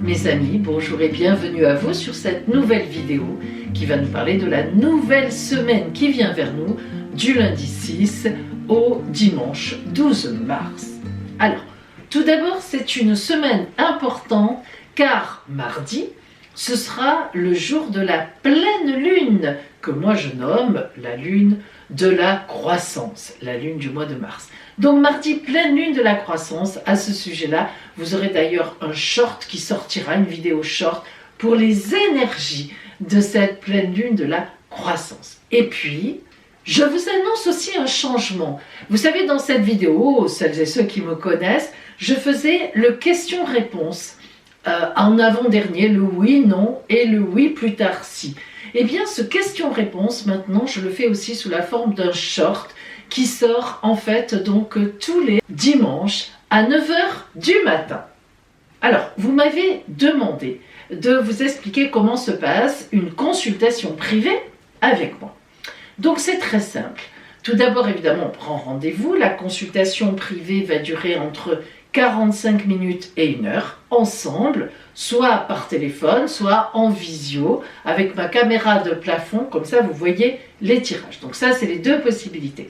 Mes amis, bonjour et bienvenue à vous sur cette nouvelle vidéo qui va nous parler de la nouvelle semaine qui vient vers nous du lundi 6 au dimanche 12 mars. Alors, tout d'abord, c'est une semaine importante car mardi, ce sera le jour de la pleine lune que moi je nomme la lune de la croissance, la lune du mois de mars. Donc mardi, pleine lune de la croissance. À ce sujet-là, vous aurez d'ailleurs un short qui sortira, une vidéo short pour les énergies de cette pleine lune de la croissance. Et puis, je vous annonce aussi un changement. Vous savez, dans cette vidéo, celles et ceux qui me connaissent, je faisais le question-réponse en avant-dernier, le oui, non et le oui plus tard si. Eh bien, ce question-réponse, maintenant, je le fais aussi sous la forme d'un short qui sort en fait donc tous les dimanches à 9h du matin. Alors, vous m'avez demandé de vous expliquer comment se passe une consultation privée avec moi. Donc, c'est très simple. Tout d'abord, évidemment, on prend rendez-vous. La consultation privée va durer entre 45 minutes et 1 heure, ensemble, soit par téléphone, soit en visio, avec ma caméra de plafond, comme ça vous voyez les tirages. Donc ça, c'est les deux possibilités.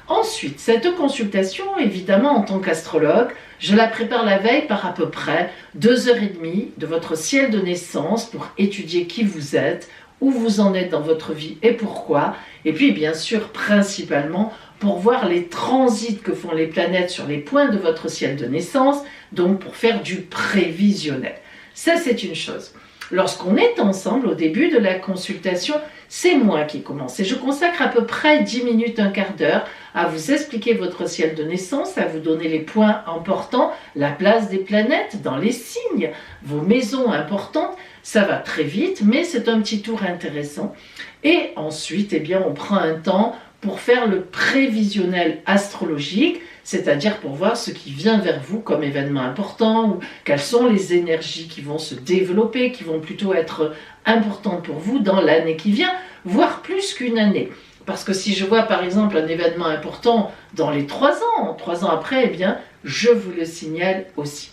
Ensuite, cette consultation, évidemment, en tant qu'astrologue, je la prépare la veille par à peu près 2h30 de votre ciel de naissance pour étudier qui vous êtes, où vous en êtes dans votre vie et pourquoi. Et puis, bien sûr, principalement, pour voir les transits que font les planètes sur les points de votre ciel de naissance, donc pour faire du prévisionnel. Ça, c'est une chose. Lorsqu'on est ensemble, au début de la consultation, c'est moi qui commence. Et je consacre à peu près 10 minutes, un quart d'heure à vous expliquer votre ciel de naissance, à vous donner les points importants, la place des planètes dans les signes, vos maisons importantes. Ça va très vite, mais c'est un petit tour intéressant. Et ensuite, eh bien, on prend un temps pour faire le prévisionnel astrologique, c'est-à-dire pour voir ce qui vient vers vous comme événement important, ou quelles sont les énergies qui vont se développer, qui vont plutôt être importantes pour vous dans l'année qui vient, voire plus qu'une année. Parce que si je vois par exemple un événement important dans les 3 ans après, eh bien, je vous le signale aussi.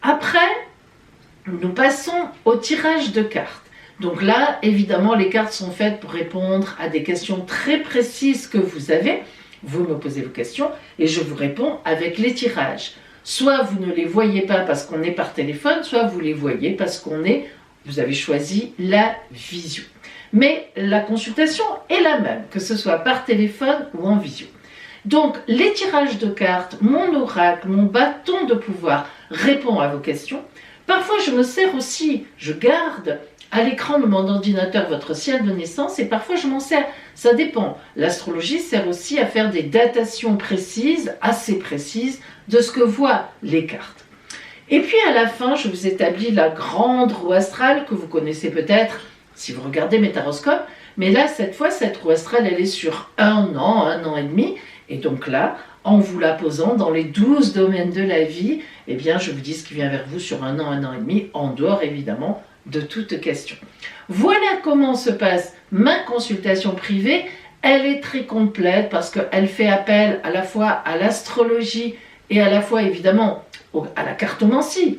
Après, nous passons au tirage de cartes. Donc là, évidemment, les cartes sont faites pour répondre à des questions très précises que vous avez. Vous me posez vos questions et je vous réponds avec les tirages. Soit vous ne les voyez pas parce qu'on est par téléphone, soit vous les voyez parce vous avez choisi la visio. Mais la consultation est la même, que ce soit par téléphone ou en visio. Donc, les tirages de cartes, mon oracle, mon bâton de pouvoir répond à vos questions. Parfois, je me sers aussi, je garde à l'écran de mon ordinateur votre ciel de naissance et parfois je m'en sers, ça dépend. L'astrologie sert aussi à faire des datations précises, assez précises, de ce que voient les cartes. Et puis à la fin, je vous établis la grande roue astrale que vous connaissez peut-être si vous regardez mes taroscopes, mais là, cette fois, cette roue astrale, elle est sur 1 an et demi, et donc là, en vous la posant dans les 12 domaines de la vie, eh bien, je vous dis ce qui vient vers vous sur 1 an et demi, en dehors évidemment de toute question. Voilà comment se passe ma consultation privée. Elle est très complète parce qu'elle fait appel à la fois à l'astrologie et à la fois évidemment à la cartomancie,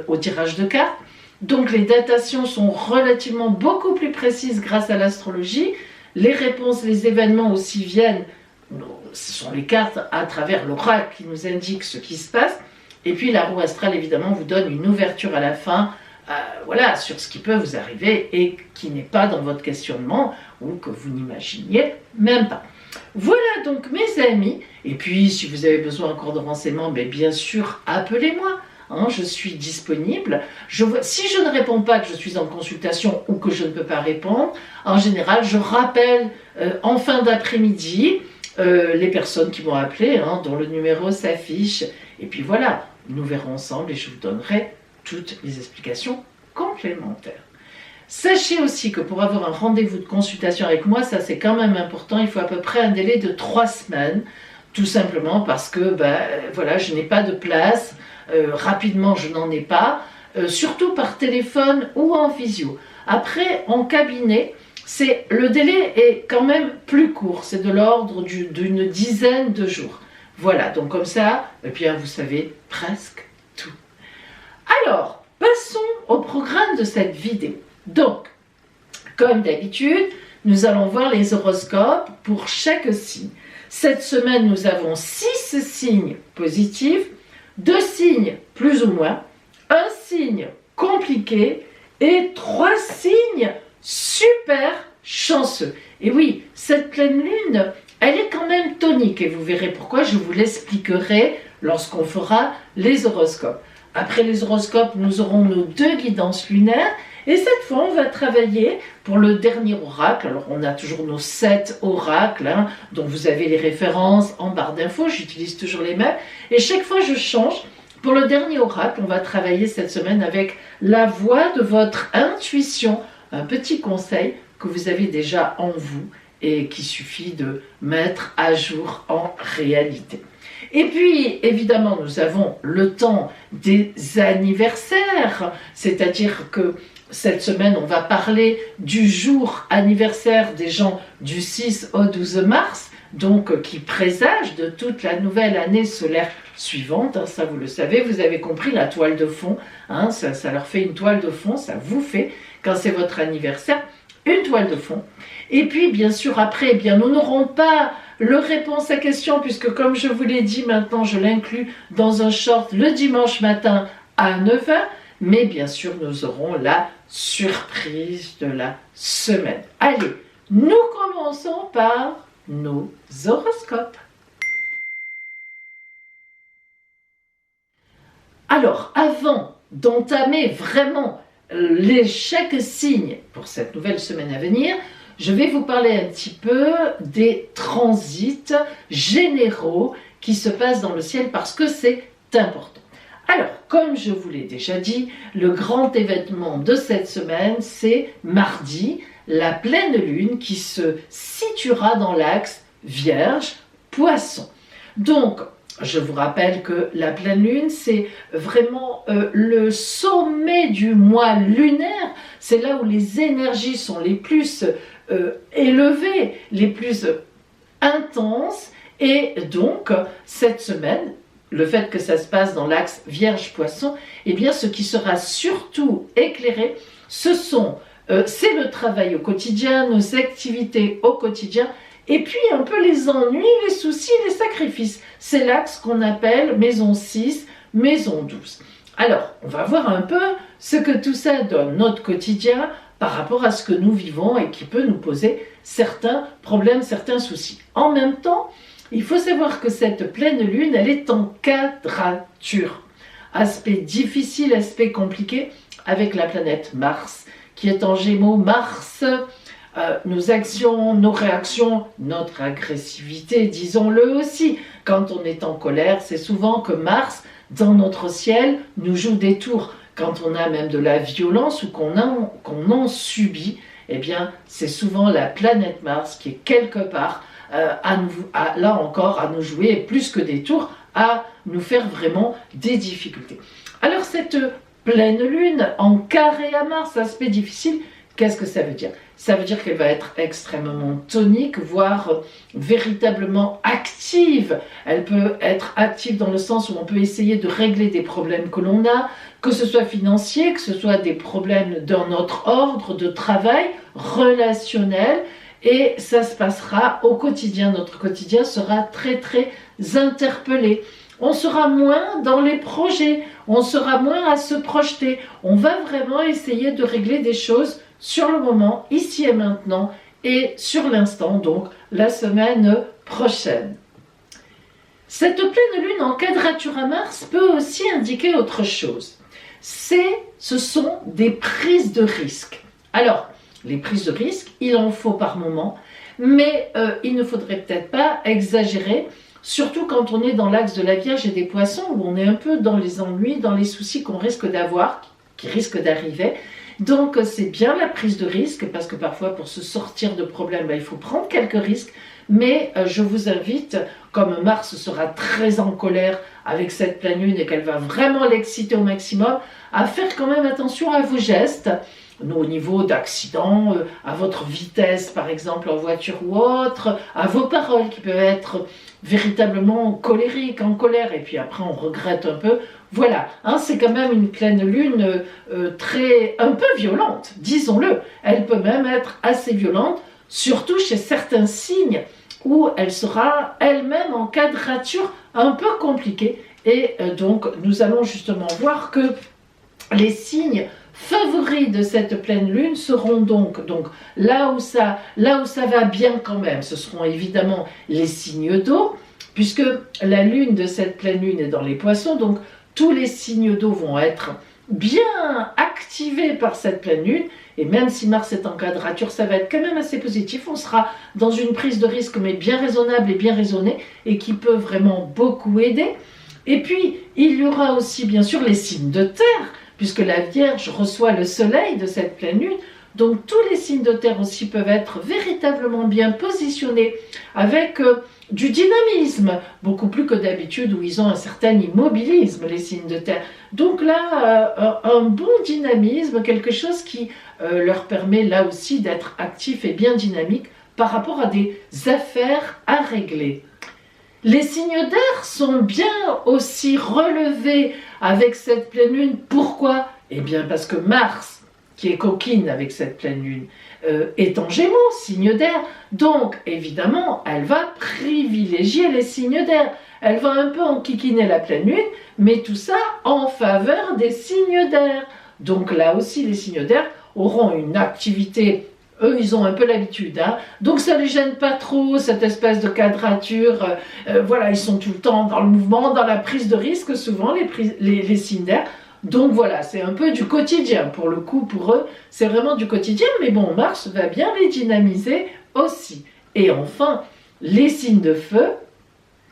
au tirage de cartes. Donc les datations sont relativement beaucoup plus précises grâce à l'astrologie. Les réponses, les événements aussi viennent, ce sont les cartes à travers l'oracle qui nous indiquent ce qui se passe. Et puis la roue astrale évidemment vous donne une ouverture à la fin, voilà, sur ce qui peut vous arriver et qui n'est pas dans votre questionnement ou que vous n'imaginiez même pas. Voilà donc mes amis, et puis si vous avez besoin encore de renseignements, bien sûr appelez-moi, je suis disponible. Si je ne réponds pas, que je suis en consultation ou que je ne peux pas répondre, en général je rappelle en fin d'après-midi les personnes qui m'ont appelé, dont le numéro s'affiche, et puis voilà, nous verrons ensemble et je vous donnerai toutes les explications complémentaires. Sachez aussi que pour avoir un rendez-vous de consultation avec moi, ça c'est quand même important, il faut à peu près un délai de 3 semaines, tout simplement parce que voilà, je n'ai pas de place, rapidement je n'en ai pas, surtout par téléphone ou en visio. Après, en cabinet, le délai est quand même plus court, c'est de l'ordre d'une dizaine de jours. Voilà, donc comme ça, eh bien, vous savez presque tout. Alors, passons au programme de cette vidéo. Donc, comme d'habitude, nous allons voir les horoscopes pour chaque signe. Cette semaine, nous avons 6 signes positifs, 2 signes plus ou moins, 1 signe compliqué et 3 signes super chanceux. Et oui, cette pleine lune, elle est quand même tonique et vous verrez pourquoi, je vous l'expliquerai lorsqu'on fera les horoscopes. Après les horoscopes, nous aurons nos 2 guidances lunaires et cette fois, on va travailler pour le dernier oracle. Alors, on a toujours nos 7 oracles, dont vous avez les références en barre d'infos, j'utilise toujours les mêmes. Et chaque fois, je change. Pour le dernier oracle, on va travailler cette semaine avec la voix de votre intuition, un petit conseil que vous avez déjà en vous et qu'il suffit de mettre à jour en réalité. Et puis, évidemment, nous avons le temps des anniversaires, c'est-à-dire que cette semaine, on va parler du jour anniversaire des gens du 6 au 12 mars, donc qui présage de toute la nouvelle année solaire suivante. Ça, vous le savez, vous avez compris, la toile de fond, ça leur fait une toile de fond, ça vous fait, quand c'est votre anniversaire, une toile de fond. Et puis, bien sûr, après, nous n'aurons pas le réponse à question, puisque comme je vous l'ai dit, maintenant, je l'inclus dans un short le dimanche matin à 9 h. Mais bien sûr, nous aurons la surprise de la semaine. Allez, nous commençons par nos horoscopes. Alors, avant d'entamer vraiment chaque signe pour cette nouvelle semaine à venir, je vais vous parler un petit peu des transits généraux qui se passent dans le ciel parce que c'est important. Alors, comme je vous l'ai déjà dit, le grand événement de cette semaine, c'est mardi, la pleine lune qui se situera dans l'axe Vierge-Poisson. Donc, je vous rappelle que la pleine lune, c'est vraiment le sommet du mois lunaire. C'est là où les énergies sont les plus élevées, les plus intenses. Et donc, cette semaine, le fait que ça se passe dans l'axe Vierge-Poisson, eh bien, ce qui sera surtout éclairé, c'est le travail au quotidien, nos activités au quotidien, et puis un peu les ennuis, les soucis, les sacrifices. C'est l'axe qu'on appelle maison 6, maison 12. Alors, on va voir un peu ce que tout ça donne, notre quotidien, par rapport à ce que nous vivons et qui peut nous poser certains problèmes, certains soucis. En même temps, il faut savoir que cette pleine lune, elle est en quadrature. Aspect difficile, aspect compliqué avec la planète Mars, qui est en Gémeaux. Mars, nos actions, nos réactions, notre agressivité, disons-le aussi. Quand on est en colère, c'est souvent que Mars, dans notre ciel, nous joue des tours. Quand on a même de la violence ou qu'on en subit, eh bien, c'est souvent la planète Mars qui est quelque part là encore, à nous jouer plus que des tours, à nous faire vraiment des difficultés. Alors cette pleine lune en carré à Mars, aspect difficile, qu'est-ce que ça veut dire? Ça veut dire qu'elle va être extrêmement tonique, voire véritablement active. Elle peut être active dans le sens où on peut essayer de régler des problèmes que l'on a, que ce soit financier, que ce soit des problèmes dans notre ordre de travail, relationnel. Et ça se passera au quotidien. Notre quotidien sera très très interpellé. On sera moins dans les projets, on sera moins à se projeter. On va vraiment essayer de régler des choses sur le moment, ici et maintenant, et sur l'instant, donc la semaine prochaine. Cette pleine lune en quadrature à Mars peut aussi indiquer autre chose. Ce sont des prises de risques. Alors, les prises de risques, il en faut par moment, mais il ne faudrait peut-être pas exagérer, surtout quand on est dans l'axe de la Vierge et des Poissons, où on est un peu dans les ennuis, dans les soucis qu'on risque d'avoir, qui risquent d'arriver. Donc c'est bien la prise de risque, parce que parfois pour se sortir de problèmes, il faut prendre quelques risques, mais je vous invite, comme Mars sera très en colère avec cette pleine lune et qu'elle va vraiment l'exciter au maximum, à faire quand même attention à vos gestes, au niveau d'accident, à votre vitesse par exemple en voiture ou autre, à vos paroles qui peuvent être véritablement colériques, en colère, et puis après on regrette un peu. Voilà, hein, c'est quand même une pleine lune un peu violente, disons-le. Elle peut même être assez violente, surtout chez certains signes où elle sera elle-même en quadrature un peu compliquée. Et donc, nous allons justement voir que les signes favoris de cette pleine lune seront donc là où ça va bien quand même, ce seront évidemment les signes d'eau, puisque la lune de cette pleine lune est dans les poissons, donc tous les signes d'eau vont être bien activés par cette pleine lune, et même si Mars est en quadrature, ça va être quand même assez positif, on sera dans une prise de risque mais bien raisonnable et bien raisonnée, et qui peut vraiment beaucoup aider. Et puis, il y aura aussi bien sûr les signes de terre, puisque la Vierge reçoit le soleil de cette pleine lune, donc tous les signes de terre aussi peuvent être véritablement bien positionnés, avec du dynamisme, beaucoup plus que d'habitude où ils ont un certain immobilisme, les signes de terre. Donc là, un bon dynamisme, quelque chose qui leur permet là aussi d'être actifs et bien dynamiques par rapport à des affaires à régler. Les signes d'air sont bien aussi relevés avec cette pleine lune. Pourquoi? Eh bien parce que Mars, qui est coquine avec cette pleine lune, est en Gémeaux, signe d'air. Donc, évidemment, elle va privilégier les signes d'air. Elle va un peu enquiquiner la pleine lune, mais tout ça en faveur des signes d'air. Donc là aussi, les signes d'air auront une activité. Eux, ils ont un peu l'habitude, hein. Donc ça ne les gêne pas trop, cette espèce de quadrature. Voilà, ils sont tout le temps dans le mouvement, dans la prise de risque, souvent, les signes d'air. Donc voilà, c'est un peu du quotidien. Pour le coup, pour eux, c'est vraiment du quotidien. Mais bon, Mars va bien les dynamiser aussi. Et enfin, les signes de feu,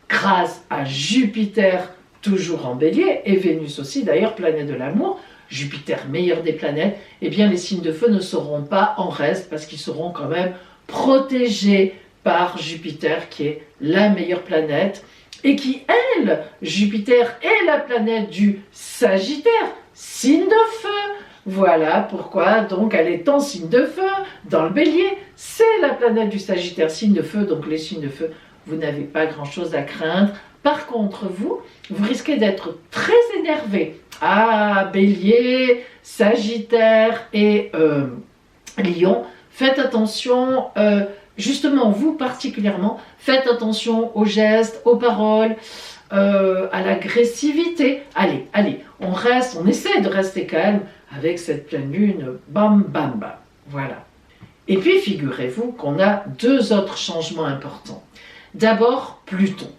grâce à Jupiter, toujours en bélier, et Vénus aussi, d'ailleurs, planète de l'amour, Jupiter, meilleur des planètes, eh bien les signes de feu ne seront pas en reste parce qu'ils seront quand même protégés par Jupiter qui est la meilleure planète et qui, elle, Jupiter est la planète du Sagittaire, signe de feu. Voilà pourquoi donc elle est en signe de feu dans le bélier, c'est la planète du Sagittaire, signe de feu, donc les signes de feu, vous n'avez pas grand-chose à craindre. Par contre, vous risquez d'être très énervé. Ah, Bélier, Sagittaire et Lion, faites attention, justement vous particulièrement, faites attention aux gestes, aux paroles, à l'agressivité. Allez, on essaie de rester calme avec cette pleine lune, bam, bam, bam, voilà. Et puis figurez-vous qu'on a deux autres changements importants. D'abord, Pluton,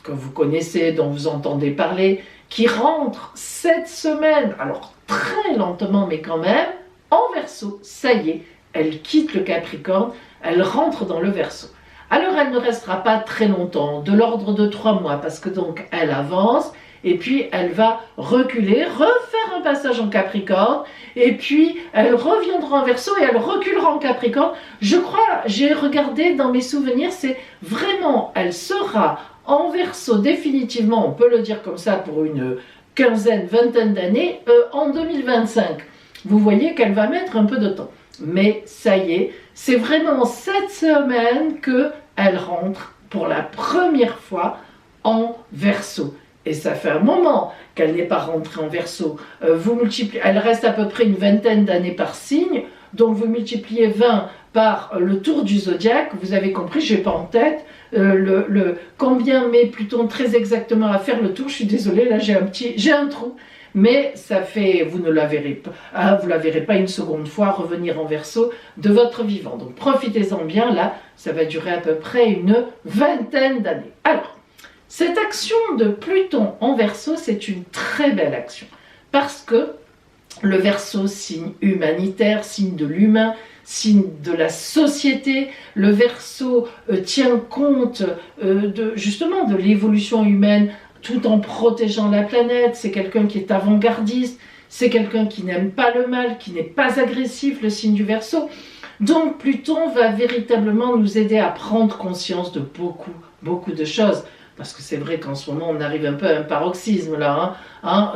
que vous connaissez, dont vous entendez parler, qui rentre cette semaine, alors très lentement mais quand même, en Verseau. Ça y est, elle quitte le Capricorne, elle rentre dans le Verseau. Alors elle ne restera pas très longtemps, de l'ordre de 3 mois, parce que donc elle avance, et puis elle va reculer, refaire un passage en Capricorne, et puis elle reviendra en Verseau et elle reculera en Capricorne. Je crois, j'ai regardé dans mes souvenirs, c'est vraiment, elle sera en Verseau définitivement, on peut le dire comme ça, pour une quinzaine, vingtaine d'années, en 2025. Vous voyez qu'elle va mettre un peu de temps. Mais ça y est, c'est vraiment cette semaine qu'elle rentre pour la première fois en Verseau. Et ça fait un moment qu'elle n'est pas rentrée en Verseau. Vous multipliez, elle reste à peu près une vingtaine d'années par signe, donc vous multipliez 20 par le tour du zodiaque, vous avez compris, je n'ai pas en tête combien met Pluton très exactement à faire le tour. Je suis désolée, là j'ai un trou, mais ça fait, vous ne la verrez pas, hein, vous la verrez pas une seconde fois revenir en Verseau de votre vivant. Donc profitez-en bien, là, ça va durer à peu près une vingtaine d'années. Alors, cette action de Pluton en Verseau, c'est une très belle action, parce que le Verseau, signe humanitaire, signe de l'humain, signe de la société, le Verseau tient compte justement de l'évolution humaine tout en protégeant la planète. C'est quelqu'un qui est avant-gardiste, c'est quelqu'un qui n'aime pas le mal, qui n'est pas agressif, le signe du Verseau. Donc Pluton va véritablement nous aider à prendre conscience de beaucoup de choses. Parce que c'est vrai qu'en ce moment, on arrive un peu à un paroxysme là.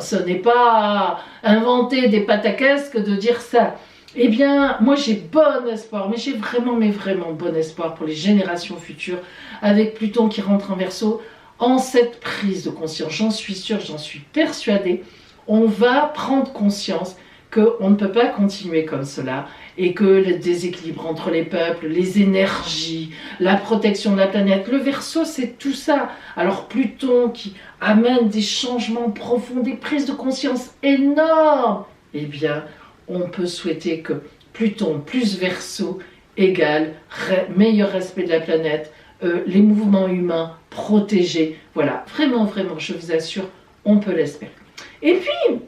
Ce n'est pas inventer des pataquès de dire ça. Eh bien, moi j'ai bon espoir, mais j'ai vraiment bon espoir pour les générations futures, avec Pluton qui rentre en Verseau. en cette prise de conscience, j'en suis sûre, j'en suis persuadée, on va prendre conscience qu'on ne peut pas continuer comme cela et que le déséquilibre entre les peuples, les énergies, la protection de la planète, le Verseau, c'est tout ça. Alors Pluton qui amène des changements profonds, des prises de conscience énormes, eh bien, on peut souhaiter que Pluton plus Verseau égale meilleur respect de la planète, les mouvements humains protégés. Voilà, vraiment, vraiment, je vous assure, on peut l'espérer. Et puis,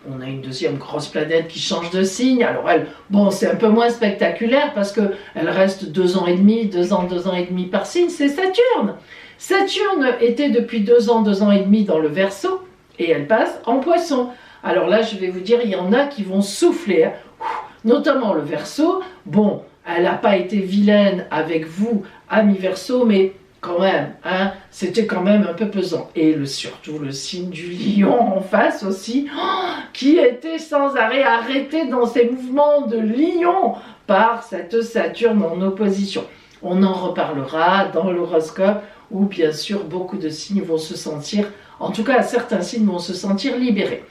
on a une deuxième grosse planète qui change de signe. Alors elle, bon, c'est un peu moins spectaculaire parce qu'elle reste 2 ans et demi, 2 ans et demi par signe, c'est Saturne. Saturne était depuis 2 ans et demi dans le Verseau et elle passe en Poisson. Alors là, je vais vous dire, il y en a qui vont souffler, hein. Notamment le Verseau. Bon, elle n'a pas été vilaine avec vous, amis Verseau, mais quand même, hein, c'était quand même un peu pesant. Et surtout le signe du lion en face aussi, qui était sans arrêt arrêté dans ses mouvements de lion par cette Saturne en opposition. On en reparlera dans l'horoscope où bien sûr beaucoup de signes vont se sentir, en tout cas certains signes vont se sentir libérés.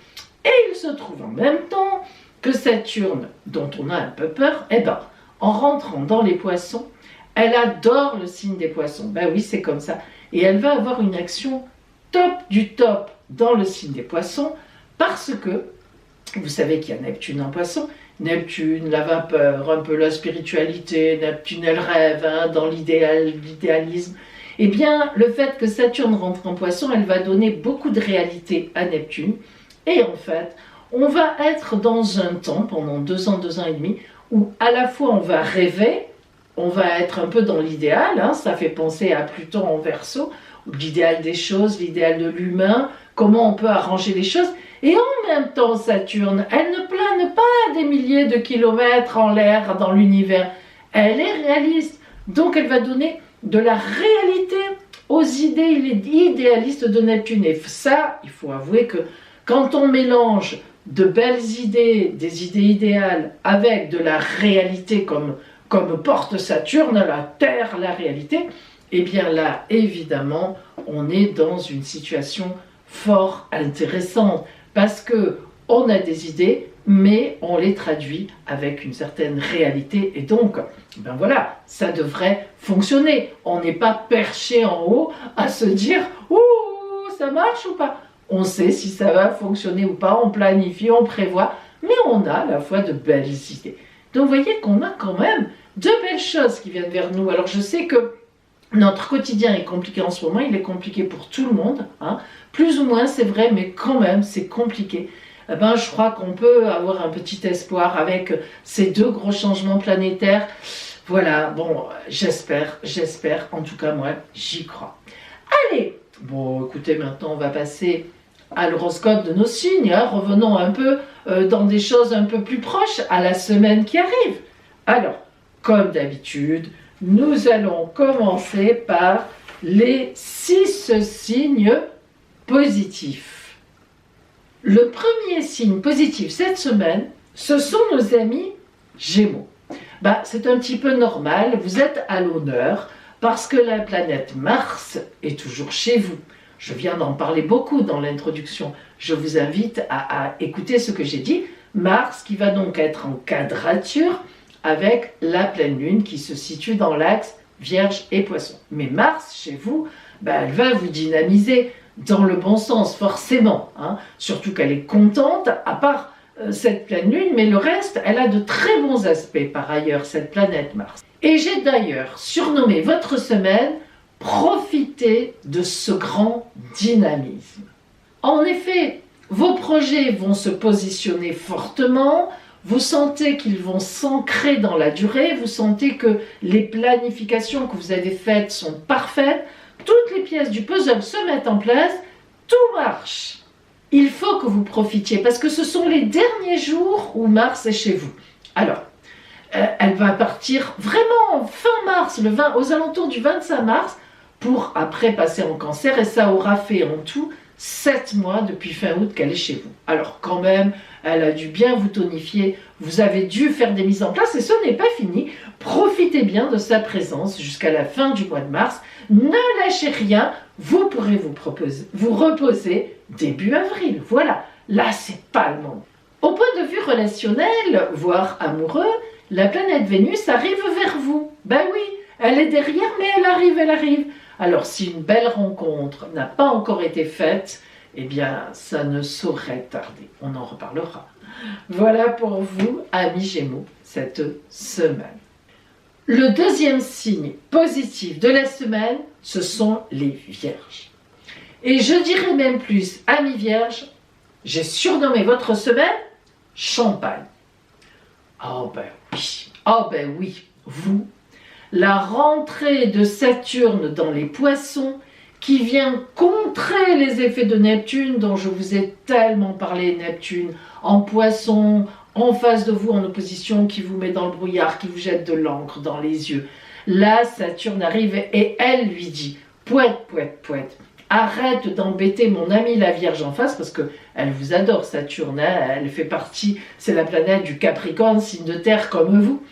Et il se trouve en même temps que Saturne, dont on a un peu peur, eh ben, en rentrant dans les Poissons, elle adore le signe des Poissons. Ben oui, c'est comme ça. Et elle va avoir une action top du top dans le signe des Poissons parce que, vous savez qu'il y a Neptune en Poissons. Neptune, la vapeur, un peu la spiritualité. Neptune, elle rêve hein, dans l'idéalisme. Eh bien, le fait que Saturne rentre en Poissons, elle va donner beaucoup de réalité à Neptune. Et en fait, on va être dans un temps, pendant 2 ans et demi, où à la fois on va rêver, on va être un peu dans l'idéal, hein, ça fait penser à Pluton en Verseau, l'idéal des choses, l'idéal de l'humain, comment on peut arranger les choses. Et en même temps, Saturne, elle ne plane pas à des milliers de kilomètres en l'air dans l'univers. Elle est réaliste. Donc elle va donner de la réalité aux idées idéalistes de Neptune. Et ça, il faut avouer que quand on mélange de belles idées, des idées idéales, avec de la réalité comme porte Saturne, la Terre, la réalité, et bien là, évidemment, on est dans une situation fort intéressante, parce que on a des idées, mais on les traduit avec une certaine réalité, et donc, ben voilà, ça devrait fonctionner. On n'est pas perché en haut à se dire « Ouh, ça marche ou pas ?» On sait si ça va fonctionner ou pas, on planifie, on prévoit, mais on a à la fois de belles idées. Donc vous voyez qu'on a quand même de belles choses qui viennent vers nous. Alors je sais que notre quotidien est compliqué en ce moment, il est compliqué pour tout le monde, hein. Plus ou moins c'est vrai, mais quand même c'est compliqué. Eh ben, je crois qu'on peut avoir un petit espoir avec ces 2 gros changements planétaires. Voilà, bon, j'espère, en tout cas moi, j'y crois. Allez, bon écoutez, maintenant on va passer à l'horoscope de nos signes, hein. Revenons un peu dans des choses un peu plus proches à la semaine qui arrive. Alors, comme d'habitude, nous allons commencer par les 6 signes positifs. Le premier signe positif cette semaine, ce sont nos amis Gémeaux. Bah, c'est un petit peu normal, vous êtes à l'honneur parce que la planète Mars est toujours chez vous. Je viens d'en parler beaucoup dans l'introduction. Je vous invite à écouter ce que j'ai dit. Mars qui va donc être en quadrature avec la pleine lune qui se situe dans l'axe Vierge et Poisson. Mais Mars, chez vous, ben, elle va vous dynamiser dans le bon sens, forcément. Hein. Surtout qu'elle est contente, à part cette pleine lune, mais le reste, elle a de très bons aspects par ailleurs, cette planète Mars. Et j'ai d'ailleurs surnommé votre semaine « Profitez de ce grand dynamisme ». En effet, vos projets vont se positionner fortement, vous sentez qu'ils vont s'ancrer dans la durée, vous sentez que les planifications que vous avez faites sont parfaites, toutes les pièces du puzzle se mettent en place, tout marche. Il faut que vous profitiez parce que ce sont les derniers jours où Mars est chez vous. Alors, elle va partir vraiment fin mars, aux alentours du 25 mars, pour après passer en Cancer, et ça aura fait en tout 7 mois depuis fin août qu'elle est chez vous. Alors quand même, elle a dû bien vous tonifier, vous avez dû faire des mises en place et ce n'est pas fini. Profitez bien de sa présence jusqu'à la fin du mois de mars. Ne lâchez rien, vous pourrez vous reposer début avril. Voilà, là c'est pas le moment. Au point de vue relationnel, voire amoureux, la planète Vénus arrive vers vous. Ben oui, elle est derrière, mais elle arrive, elle arrive. Alors si une belle rencontre n'a pas encore été faite, eh bien ça ne saurait tarder. On en reparlera. Voilà pour vous, amis Gémeaux, cette semaine. Le deuxième signe positif de la semaine, ce sont les Vierges. Et je dirais même plus, amis Vierges, j'ai surnommé votre semaine Champagne. Oh ben oui, vous, la rentrée de Saturne dans les Poissons qui vient contrer les effets de Neptune dont je vous ai tellement parlé, Neptune en Poissons, en face de vous, en opposition, qui vous met dans le brouillard, qui vous jette de l'encre dans les yeux. Là, Saturne arrive et elle lui dit « Pouette, pouette, pouette, arrête d'embêter mon amie la Vierge en face, parce qu'elle vous adore, Saturne, hein, elle fait partie, c'est la planète du Capricorne, signe de terre comme vous.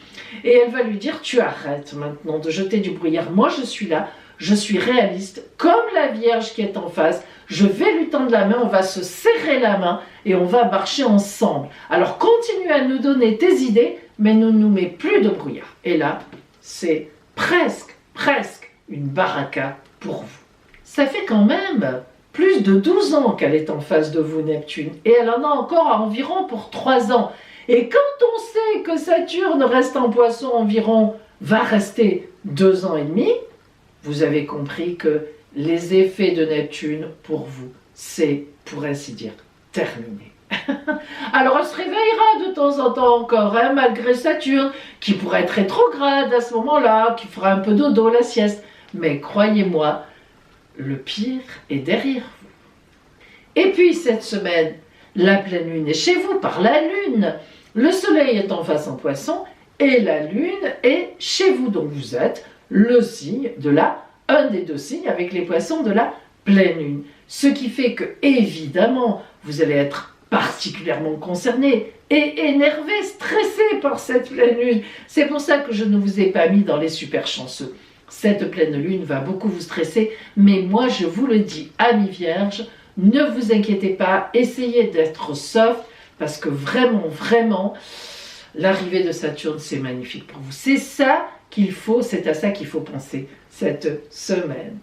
Et elle va lui dire « Tu arrêtes maintenant de jeter du brouillard, moi je suis là, je suis réaliste, comme la Vierge qui est en face, je vais lui tendre la main, on va se serrer la main et on va marcher ensemble. Alors continue à nous donner tes idées, mais ne nous mets plus de brouillard. » Et là, c'est presque une baraka pour vous. Ça fait quand même plus de 12 ans qu'elle est en face de vous, Neptune, et elle en a encore environ pour 3 ans. Et quand on sait que Saturne reste en Poisson environ, va rester 2 ans et demi, vous avez compris que les effets de Neptune, pour vous, c'est, pour ainsi dire, terminé. Alors elle se réveillera de temps en temps encore, hein, malgré Saturne, qui pourrait être rétrograde à ce moment-là, qui fera un peu dodo, la sieste. Mais croyez-moi, le pire est derrière vous. Et puis cette semaine, la pleine lune est chez vous par la lune. Le soleil est en face en Poisson et la lune est chez vous. Donc vous êtes le signe de un des 2 signes avec les Poissons de la pleine lune. Ce qui fait que, évidemment, vous allez être particulièrement concerné et énervé, stressé par cette pleine lune. C'est pour ça que je ne vous ai pas mis dans les super chanceux. Cette pleine lune va beaucoup vous stresser, mais moi je vous le dis, amis Vierges, ne vous inquiétez pas, essayez d'être soft, parce que vraiment, l'arrivée de Saturne, c'est magnifique pour vous. C'est ça qu'il faut, c'est à ça qu'il faut penser cette semaine.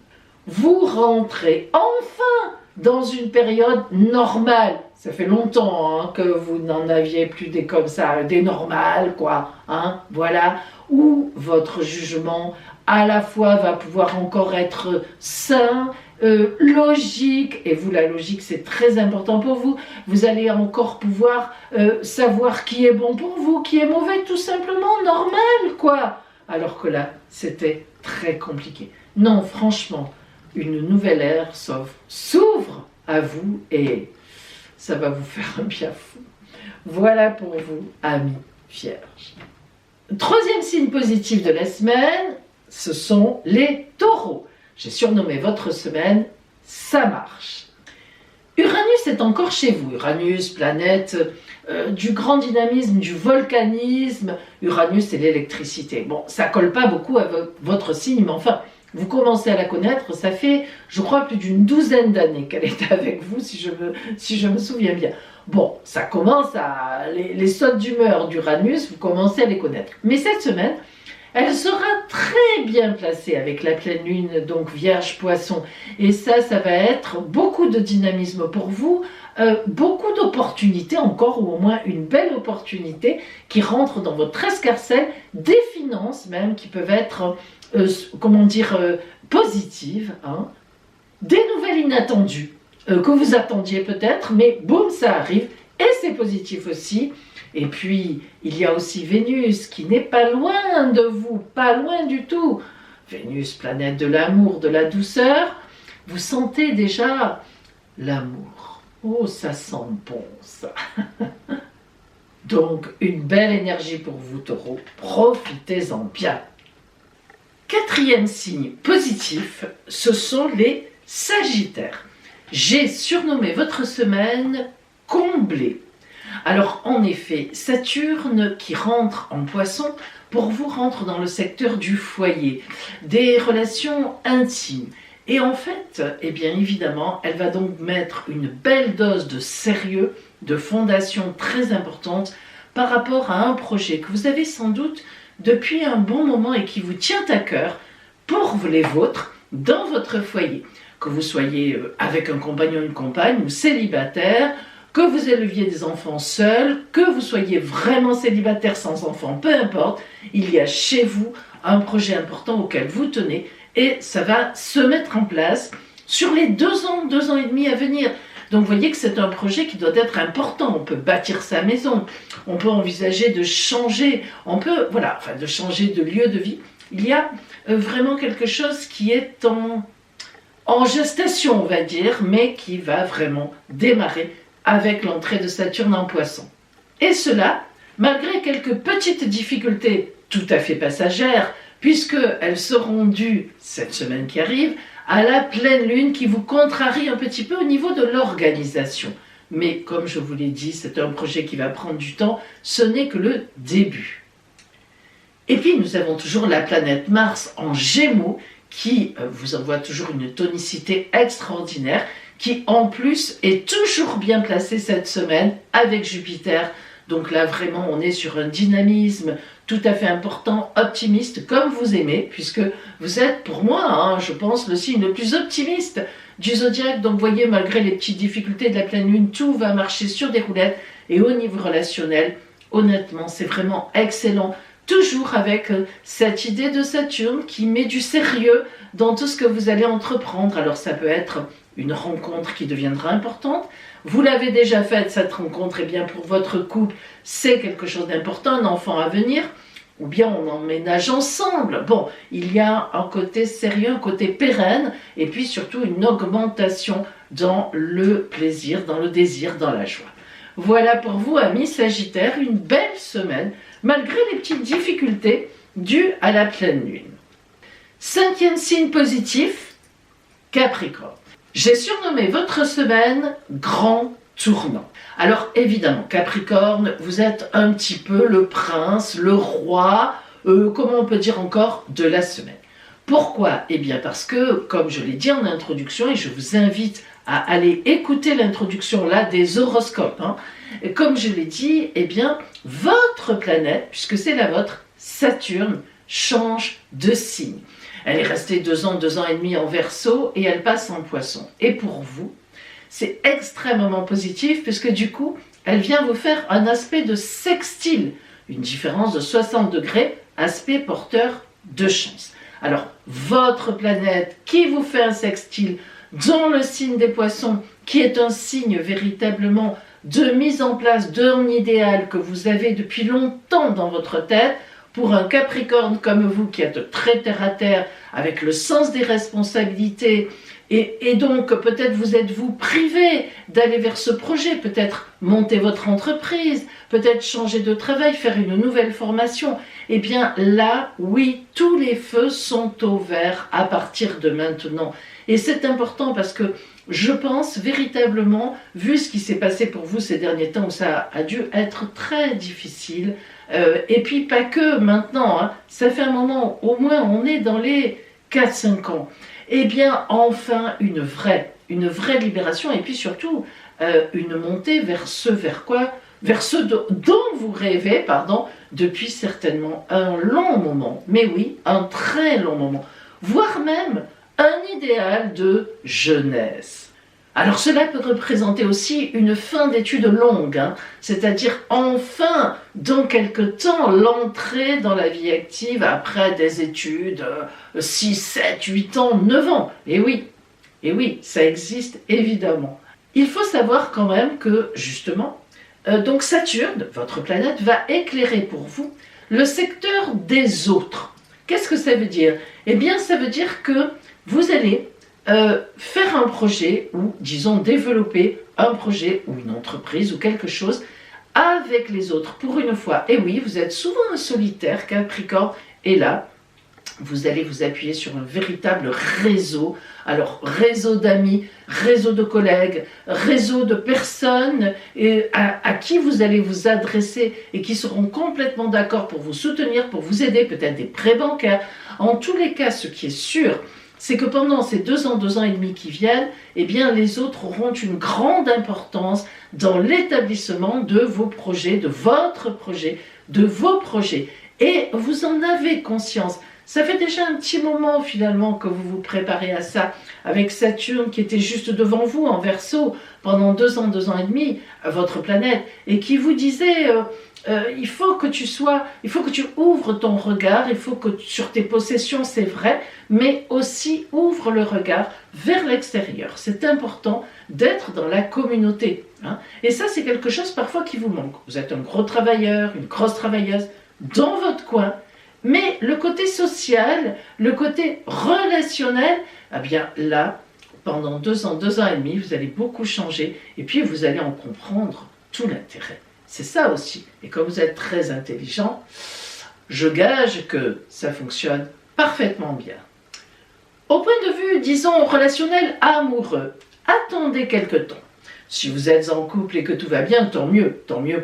Vous rentrez enfin dans une période normale. Ça fait longtemps hein, que vous n'en aviez plus des comme ça, des normales, quoi. Hein, voilà, où votre jugement à la fois va pouvoir encore être sain, logique, et vous la logique c'est très important pour vous, vous allez encore pouvoir savoir qui est bon pour vous, qui est mauvais, tout simplement, normal quoi, alors que là c'était très compliqué. Non, franchement, une nouvelle ère s'ouvre à vous et ça va vous faire un bien fou. Voilà pour vous, amis Vierges. Troisième signe positif de la semaine, ce sont les taureaux. J'ai surnommé votre semaine « Ça marche ». Uranus est encore chez vous. Uranus, planète du grand dynamisme, du volcanisme. Uranus, c'est l'électricité. Bon, ça colle pas beaucoup à votre signe, mais enfin, vous commencez à la connaître. Ça fait, je crois, plus d'une 12aine d'années qu'elle est avec vous, si je me souviens bien. Bon, ça commence à... Les sautes d'humeur d'Uranus, vous commencez à les connaître. Mais cette semaine, elle sera très bien placée avec la pleine lune, donc Vierge, Poisson. Et ça va être beaucoup de dynamisme pour vous, beaucoup d'opportunités encore, ou au moins une belle opportunité qui rentre dans votre escarcelle, des finances même qui peuvent être, positives, hein, des nouvelles inattendues que vous attendiez peut-être, mais boum, ça arrive, et c'est positif aussi. Et puis, il y a aussi Vénus qui n'est pas loin de vous, pas loin du tout. Vénus, planète de l'amour, de la douceur. Vous sentez déjà l'amour. Oh, ça sent bon, ça. Donc, une belle énergie pour vous, Taureau. Profitez-en bien. Quatrième signe positif, ce sont les Sagittaires. J'ai surnommé votre semaine comblée. Alors en effet, Saturne qui rentre en Poisson, pour vous rentre dans le secteur du foyer, des relations intimes. Et en fait, eh bien évidemment, elle va donc mettre une belle dose de sérieux, de fondation très importante par rapport à un projet que vous avez sans doute depuis un bon moment et qui vous tient à cœur pour les vôtres dans votre foyer. Que vous soyez avec un compagnon ou une compagne ou célibataire, que vous éleviez des enfants seuls, que vous soyez vraiment célibataire sans enfants, peu importe, il y a chez vous un projet important auquel vous tenez et ça va se mettre en place sur les 2 ans et demi à venir. Donc vous voyez que c'est un projet qui doit être important. On peut bâtir sa maison, on peut envisager de changer, de changer de lieu de vie. Il y a vraiment quelque chose qui est en gestation, on va dire, mais qui va vraiment démarrer avec l'entrée de Saturne en Poisson. Et cela, malgré quelques petites difficultés tout à fait passagères, puisqu'elles seront dues, cette semaine qui arrive, à la pleine lune qui vous contrarie un petit peu au niveau de l'organisation. Mais comme je vous l'ai dit, c'est un projet qui va prendre du temps, ce n'est que le début. Et puis nous avons toujours la planète Mars en Gémeaux qui vous envoie toujours une tonicité extraordinaire, qui en plus est toujours bien placée cette semaine avec Jupiter. Donc là vraiment on est sur un dynamisme tout à fait important, optimiste, comme vous aimez, puisque vous êtes pour moi, je pense, le signe le plus optimiste du zodiaque. Donc vous voyez, malgré les petites difficultés de la pleine lune, tout va marcher sur des roulettes. Et au niveau relationnel, honnêtement, c'est vraiment excellent. Toujours avec cette idée de Saturne qui met du sérieux dans tout ce que vous allez entreprendre. Alors ça peut être une rencontre qui deviendra importante. Vous l'avez déjà faite, cette rencontre, et bien pour votre couple, c'est quelque chose d'important, un enfant à venir, ou bien on emménage ensemble. Bon, il y a un côté sérieux, un côté pérenne, et puis surtout une augmentation dans le plaisir, dans le désir, dans la joie. Voilà pour vous, amis Sagittaires, une belle semaine, malgré les petites difficultés dues à la pleine lune. 5e signe positif, Capricorne. J'ai surnommé votre semaine Grand Tournant. Alors évidemment, Capricorne, vous êtes un petit peu le prince, le roi, comment on peut dire encore, de la semaine. Pourquoi? Eh bien parce que, comme je l'ai dit en introduction, et je vous invite à aller écouter l'introduction là des horoscopes, et comme je l'ai dit, eh bien votre planète, puisque c'est la vôtre, Saturne, change de signe. Elle est restée 2 ans et demi en Verseau et elle passe en Poisson. Et pour vous, c'est extrêmement positif puisque du coup, elle vient vous faire un aspect de sextile, une différence de 60 degrés, aspect porteur de chance. Alors, votre planète qui vous fait un sextile dans le signe des Poissons, qui est un signe véritablement de mise en place d'un idéal que vous avez depuis longtemps dans votre tête, pour un Capricorne comme vous qui êtes très terre à terre, avec le sens des responsabilités, et donc peut-être vous êtes-vous privé d'aller vers ce projet, peut-être monter votre entreprise, peut-être changer de travail, faire une nouvelle formation. Eh bien là, oui, tous les feux sont au vert à partir de maintenant. Et c'est important parce que je pense véritablement, vu ce qui s'est passé pour vous ces derniers temps où ça a dû être très difficile, et puis pas que maintenant, ça fait un moment, au moins on est dans les 4-5 ans, eh bien enfin une vraie libération, et puis surtout une montée vers ce dont vous rêvez, depuis certainement un long moment, mais oui, un très long moment, voire même un idéal de jeunesse. Alors cela peut représenter aussi une fin d'études longue, c'est-à-dire enfin, dans quelque temps, l'entrée dans la vie active après des études 6, 7, 8 ans, 9 ans. Et oui, ça existe évidemment. Il faut savoir quand même que, justement, donc Saturne, votre planète, va éclairer pour vous le secteur des autres. Qu'est-ce que ça veut dire? Eh bien, ça veut dire que vous allez faire un projet ou, disons, développer un projet ou une entreprise ou quelque chose avec les autres pour une fois. Et oui, vous êtes souvent un solitaire, Capricorne, et là, vous allez vous appuyer sur un véritable réseau. Alors, réseau d'amis, réseau de collègues, réseau de personnes à qui vous allez vous adresser et qui seront complètement d'accord pour vous soutenir, pour vous aider, peut-être des prêts bancaires. En tous les cas, ce qui est sûr, c'est que pendant ces 2 ans et demi qui viennent, eh bien, les autres auront une grande importance dans l'établissement de vos projets, de votre projet, de vos projets. Et vous en avez conscience. Ça fait déjà un petit moment finalement que vous vous préparez à ça, avec Saturne qui était juste devant vous en Verseau pendant 2 ans et demi, votre planète, et qui vous disait il faut que tu ouvres ton regard, il faut que sur tes possessions c'est vrai, mais aussi ouvre le regard vers l'extérieur. C'est important d'être dans la communauté. Hein. Et ça c'est quelque chose parfois qui vous manque. Vous êtes un gros travailleur, une grosse travailleuse dans votre coin. Mais le côté social, le côté relationnel, eh bien là, pendant 2 ans et demi, vous allez beaucoup changer et puis vous allez en comprendre tout l'intérêt. C'est ça aussi. Et comme vous êtes très intelligent, je gage que ça fonctionne parfaitement bien. Au point de vue, disons, relationnel amoureux, attendez quelque temps. Si vous êtes en couple et que tout va bien, tant mieux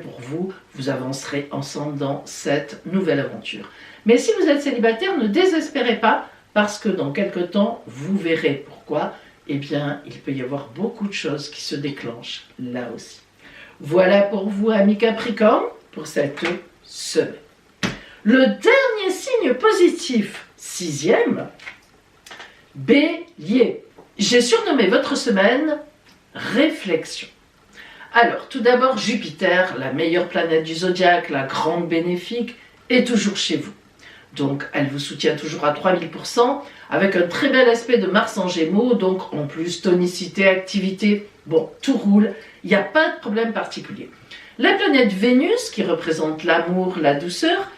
pour vous, vous avancerez ensemble dans cette nouvelle aventure. Mais si vous êtes célibataire, ne désespérez pas, parce que dans quelque temps, vous verrez pourquoi. Eh bien, il peut y avoir beaucoup de choses qui se déclenchent là aussi. Voilà pour vous, amis Capricorne, pour cette semaine. Le dernier signe positif, 6e, Bélier. J'ai surnommé votre semaine réflexion. Alors, tout d'abord, Jupiter, la meilleure planète du zodiaque, la grande bénéfique, est toujours chez vous. Donc, elle vous soutient toujours à 3000%, avec un très bel aspect de Mars en Gémeaux, donc en plus, tonicité, activité, bon, tout roule, il n'y a pas de problème particulier. La planète Vénus, qui représente l'amour, la douceur,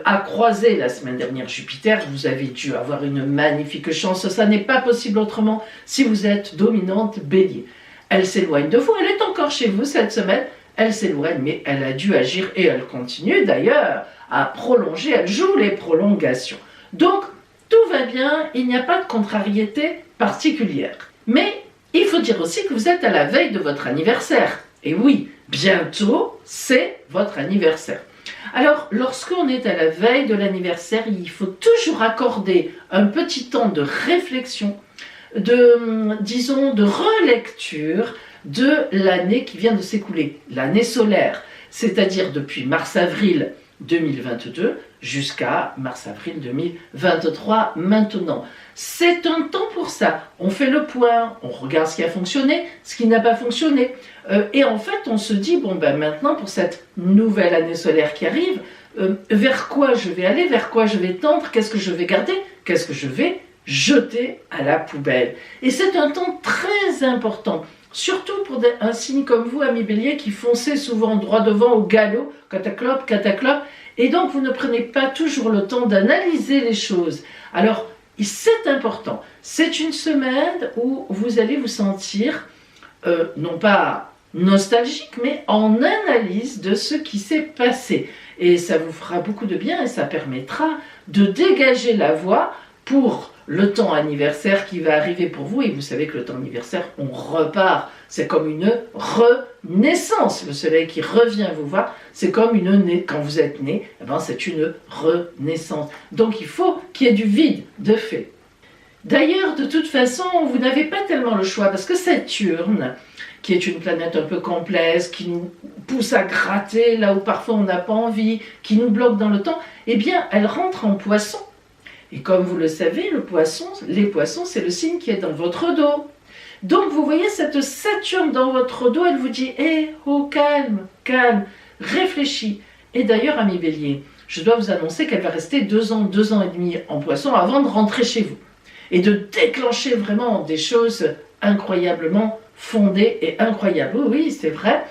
a croisé la semaine dernière Jupiter. Vous avez dû avoir une magnifique chance, ça n'est pas possible autrement si vous êtes dominante Bélier. Elle s'éloigne de vous, elle est encore chez vous cette semaine, elle s'éloigne, mais elle a dû agir et elle continue d'ailleurs à prolonger, elle joue les prolongations. Donc, tout va bien, il n'y a pas de contrariété particulière. Mais il faut dire aussi que vous êtes à la veille de votre anniversaire. Et oui, bientôt, c'est votre anniversaire. Alors, lorsqu'on est à la veille de l'anniversaire, il faut toujours accorder un petit temps de réflexion, de relecture de l'année qui vient de s'écouler, l'année solaire, c'est-à-dire depuis mars-avril 2022 jusqu'à mars-avril 2023 maintenant. C'est un temps pour ça. On fait le point, on regarde ce qui a fonctionné, ce qui n'a pas fonctionné. Et en fait, on se dit, bon ben maintenant pour cette nouvelle année solaire qui arrive, vers quoi je vais aller, vers quoi je vais tendre, qu'est-ce que je vais garder, qu'est-ce que je vais jeter à la poubelle. Et c'est un temps très important. Surtout pour un signe comme vous, amis Bélier, qui foncez souvent droit devant au galop, cataclope, et donc vous ne prenez pas toujours le temps d'analyser les choses. Alors, c'est important. C'est une semaine où vous allez vous sentir, non pas nostalgique, mais en analyse de ce qui s'est passé. Et ça vous fera beaucoup de bien et ça permettra de dégager la voie pour le temps anniversaire qui va arriver pour vous. Et vous savez que le temps anniversaire, on repart. C'est comme une renaissance. Le soleil qui revient vous voir, c'est comme quand vous êtes né, eh ben c'est une renaissance. Donc il faut qu'il y ait du vide de fait. D'ailleurs, de toute façon, vous n'avez pas tellement le choix parce que Saturne, qui est une planète un peu complexe, qui nous pousse à gratter là où parfois on n'a pas envie, qui nous bloque dans le temps, eh bien, elle rentre en Poisson. Et comme vous le savez, les poissons, c'est le signe qui est dans votre dos. Donc, vous voyez cette Saturne dans votre dos, elle vous dit « oh, calme, réfléchis ». Et d'ailleurs, ami Bélier, je dois vous annoncer qu'elle va rester 2 ans et demi en Poisson avant de rentrer chez vous. Et de déclencher vraiment des choses incroyablement fondées et incroyables. Oui, c'est vrai.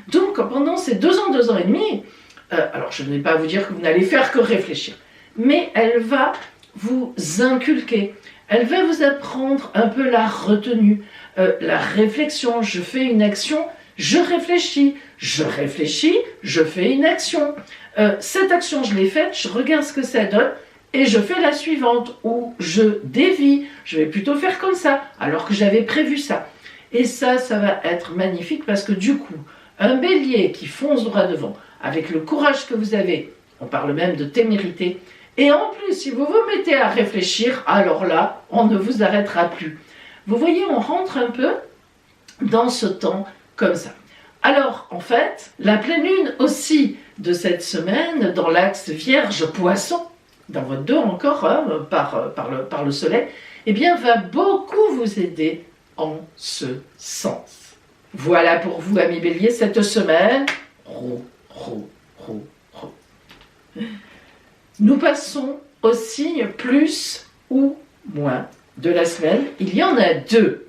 Donc, pendant ces 2 ans et demi, alors je ne vais pas vous dire que vous n'allez faire que réfléchir, mais elle va vous inculquer, elle va vous apprendre un peu la retenue, la réflexion. Je fais une action, je réfléchis, je fais une action. Cette action, je l'ai faite, je regarde ce que ça donne, et je fais la suivante, ou je dévie, je vais plutôt faire comme ça, alors que j'avais prévu ça. Et ça va être magnifique parce que du coup, un bélier qui fonce droit devant, avec le courage que vous avez, on parle même de témérité, et en plus, si vous vous mettez à réfléchir, alors là, on ne vous arrêtera plus. Vous voyez, on rentre un peu dans ce temps comme ça. Alors, en fait, la pleine lune aussi de cette semaine, dans l'axe Vierge-Poisson, dans votre dos encore, hein, par le soleil, eh bien, va beaucoup vous aider en ce sens. Voilà pour vous, amis Bélier, cette semaine. Nous passons au signe plus ou moins de la semaine. Il y en a deux.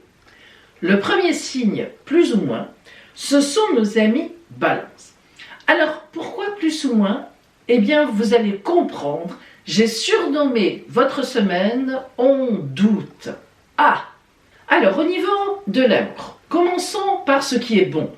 Le premier signe, plus ou moins, ce sont nos amis Balance. Alors, pourquoi plus ou moins? Eh bien, vous allez comprendre. J'ai surnommé votre semaine « On doute ». Ah! Alors, au niveau de l'amour, commençons par ce qui est bon.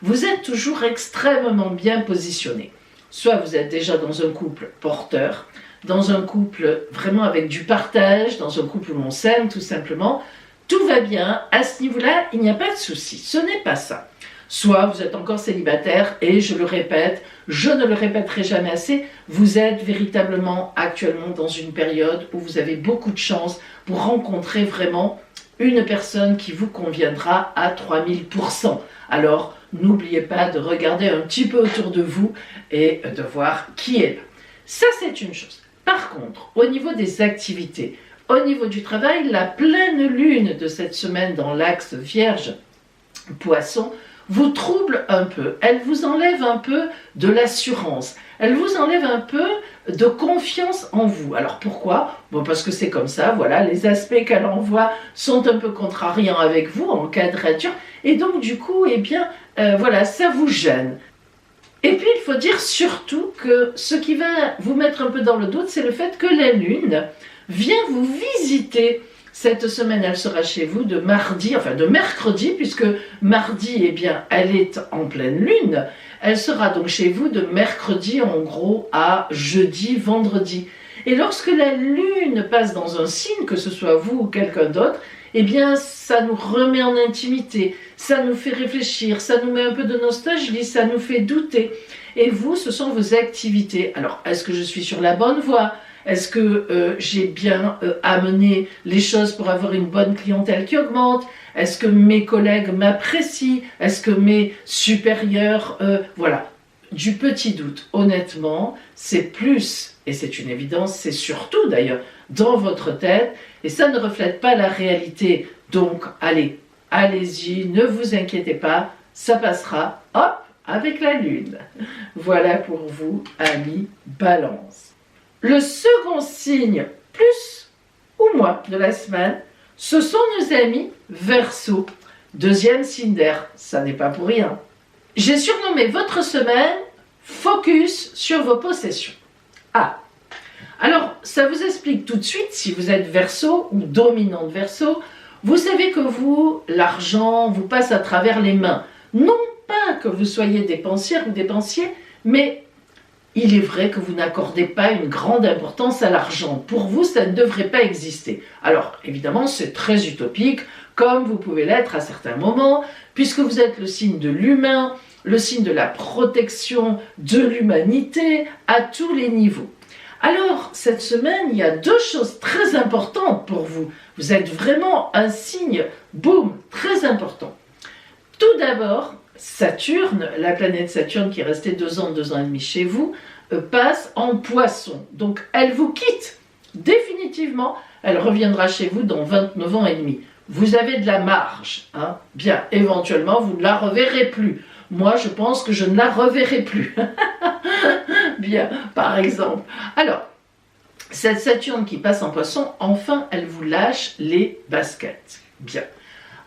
Vous êtes toujours extrêmement bien positionné. Soit vous êtes déjà dans un couple porteur, dans un couple vraiment avec du partage, dans un couple où on s'aime tout simplement. Tout va bien, à ce niveau-là, il n'y a pas de souci. Ce n'est pas ça. Soit vous êtes encore célibataire et je le répète, je ne le répéterai jamais assez, vous êtes véritablement actuellement dans une période où vous avez beaucoup de chance pour rencontrer vraiment une personne qui vous conviendra à 3000%. Alors, n'oubliez pas de regarder un petit peu autour de vous et de voir qui est là. Ça, c'est une chose. Par contre, au niveau des activités, au niveau du travail, la pleine lune de cette semaine dans l'axe Vierge-Poisson vous trouble un peu. Elle vous enlève un peu de l'assurance. Elle vous enlève un peu de confiance en vous. Alors pourquoi? Bon, parce que c'est comme ça, voilà, les aspects qu'elle envoie sont un peu contrariants avec vous en quadrature. Et donc du coup, eh bien, voilà, ça vous gêne. Et puis il faut dire surtout que ce qui va vous mettre un peu dans le doute, c'est le fait que la lune vient vous visiter. Cette semaine, elle sera chez vous de mercredi, puisque mardi, eh bien, elle est en pleine lune. Elle sera donc chez vous de mercredi, en gros, à jeudi, vendredi. Et lorsque la lune passe dans un signe, que ce soit vous ou quelqu'un d'autre, eh bien, ça nous remet en intimité, ça nous fait réfléchir, ça nous met un peu de nostalgie, ça nous fait douter. Et vous, ce sont vos activités. Alors, est-ce que je suis sur la bonne voie ? Est-ce que j'ai bien amené les choses pour avoir une bonne clientèle qui augmente? Est-ce que mes collègues m'apprécient? Est-ce que mes supérieurs... voilà, du petit doute. Honnêtement, c'est plus, et c'est une évidence, c'est surtout d'ailleurs dans votre tête, et ça ne reflète pas la réalité. Donc, allez-y, ne vous inquiétez pas, ça passera, hop, avec la lune. Voilà pour vous, amis Balance. Le second signe, plus ou moins de la semaine, ce sont nos amis Verseau. Deuxième signe d'air, ça n'est pas pour rien. J'ai surnommé votre semaine focus sur vos possessions. Ah, alors ça vous explique tout de suite, si vous êtes Verseau ou dominante Verseau, vous savez que vous, l'argent vous passe à travers les mains. Non pas que vous soyez dépensière ou dépensier, mais il est vrai que vous n'accordez pas une grande importance à l'argent. Pour vous, ça ne devrait pas exister. Alors, évidemment, c'est très utopique, comme vous pouvez l'être à certains moments, puisque vous êtes le signe de l'humain, le signe de la protection de l'humanité à tous les niveaux. Alors, cette semaine, il y a deux choses très importantes pour vous. Vous êtes vraiment un signe, boum, très important. Tout d'abord, Saturne, la planète Saturne qui est restée 2 ans, 2 ans et demi chez vous, passe en Poisson. Donc elle vous quitte définitivement, elle reviendra chez vous dans 29 ans et demi. Vous avez de la marge, hein? Bien, éventuellement vous ne la reverrez plus. Moi je pense que je ne la reverrai plus. Bien, par exemple. Alors, cette Saturne qui passe en Poisson, enfin elle vous lâche les baskets. Bien.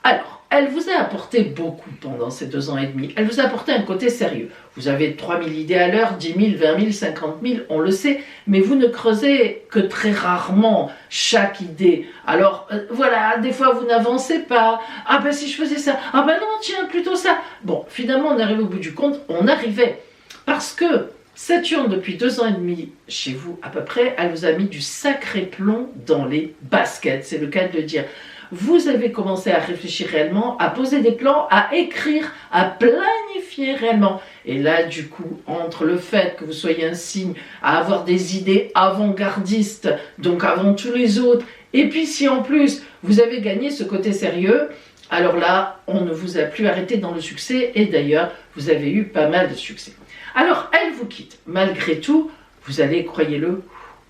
Alors, elle vous a apporté beaucoup pendant ces 2 ans et demi. Elle vous a apporté un côté sérieux. Vous avez 3000 idées à l'heure, 10 000, 20 000, 50 000, on le sait, mais vous ne creusez que très rarement chaque idée. Alors, voilà, des fois vous n'avancez pas. Ah ben si je faisais ça, ah ben non, tiens, plutôt ça. Bon, finalement, on arrive au bout du compte, on arrivait. Parce que Saturne, depuis 2 ans et demi chez vous à peu près, elle vous a mis du sacré plomb dans les baskets, c'est le cas de le dire. Vous avez commencé à réfléchir réellement, à poser des plans, à écrire, à planifier réellement. Et là, du coup, entre le fait que vous soyez un signe à avoir des idées avant-gardistes, donc avant tous les autres, et puis si en plus vous avez gagné ce côté sérieux, alors là, on ne vous a plus arrêté dans le succès, et d'ailleurs, vous avez eu pas mal de succès. Alors, elle vous quitte. Malgré tout, vous allez, croyez-le,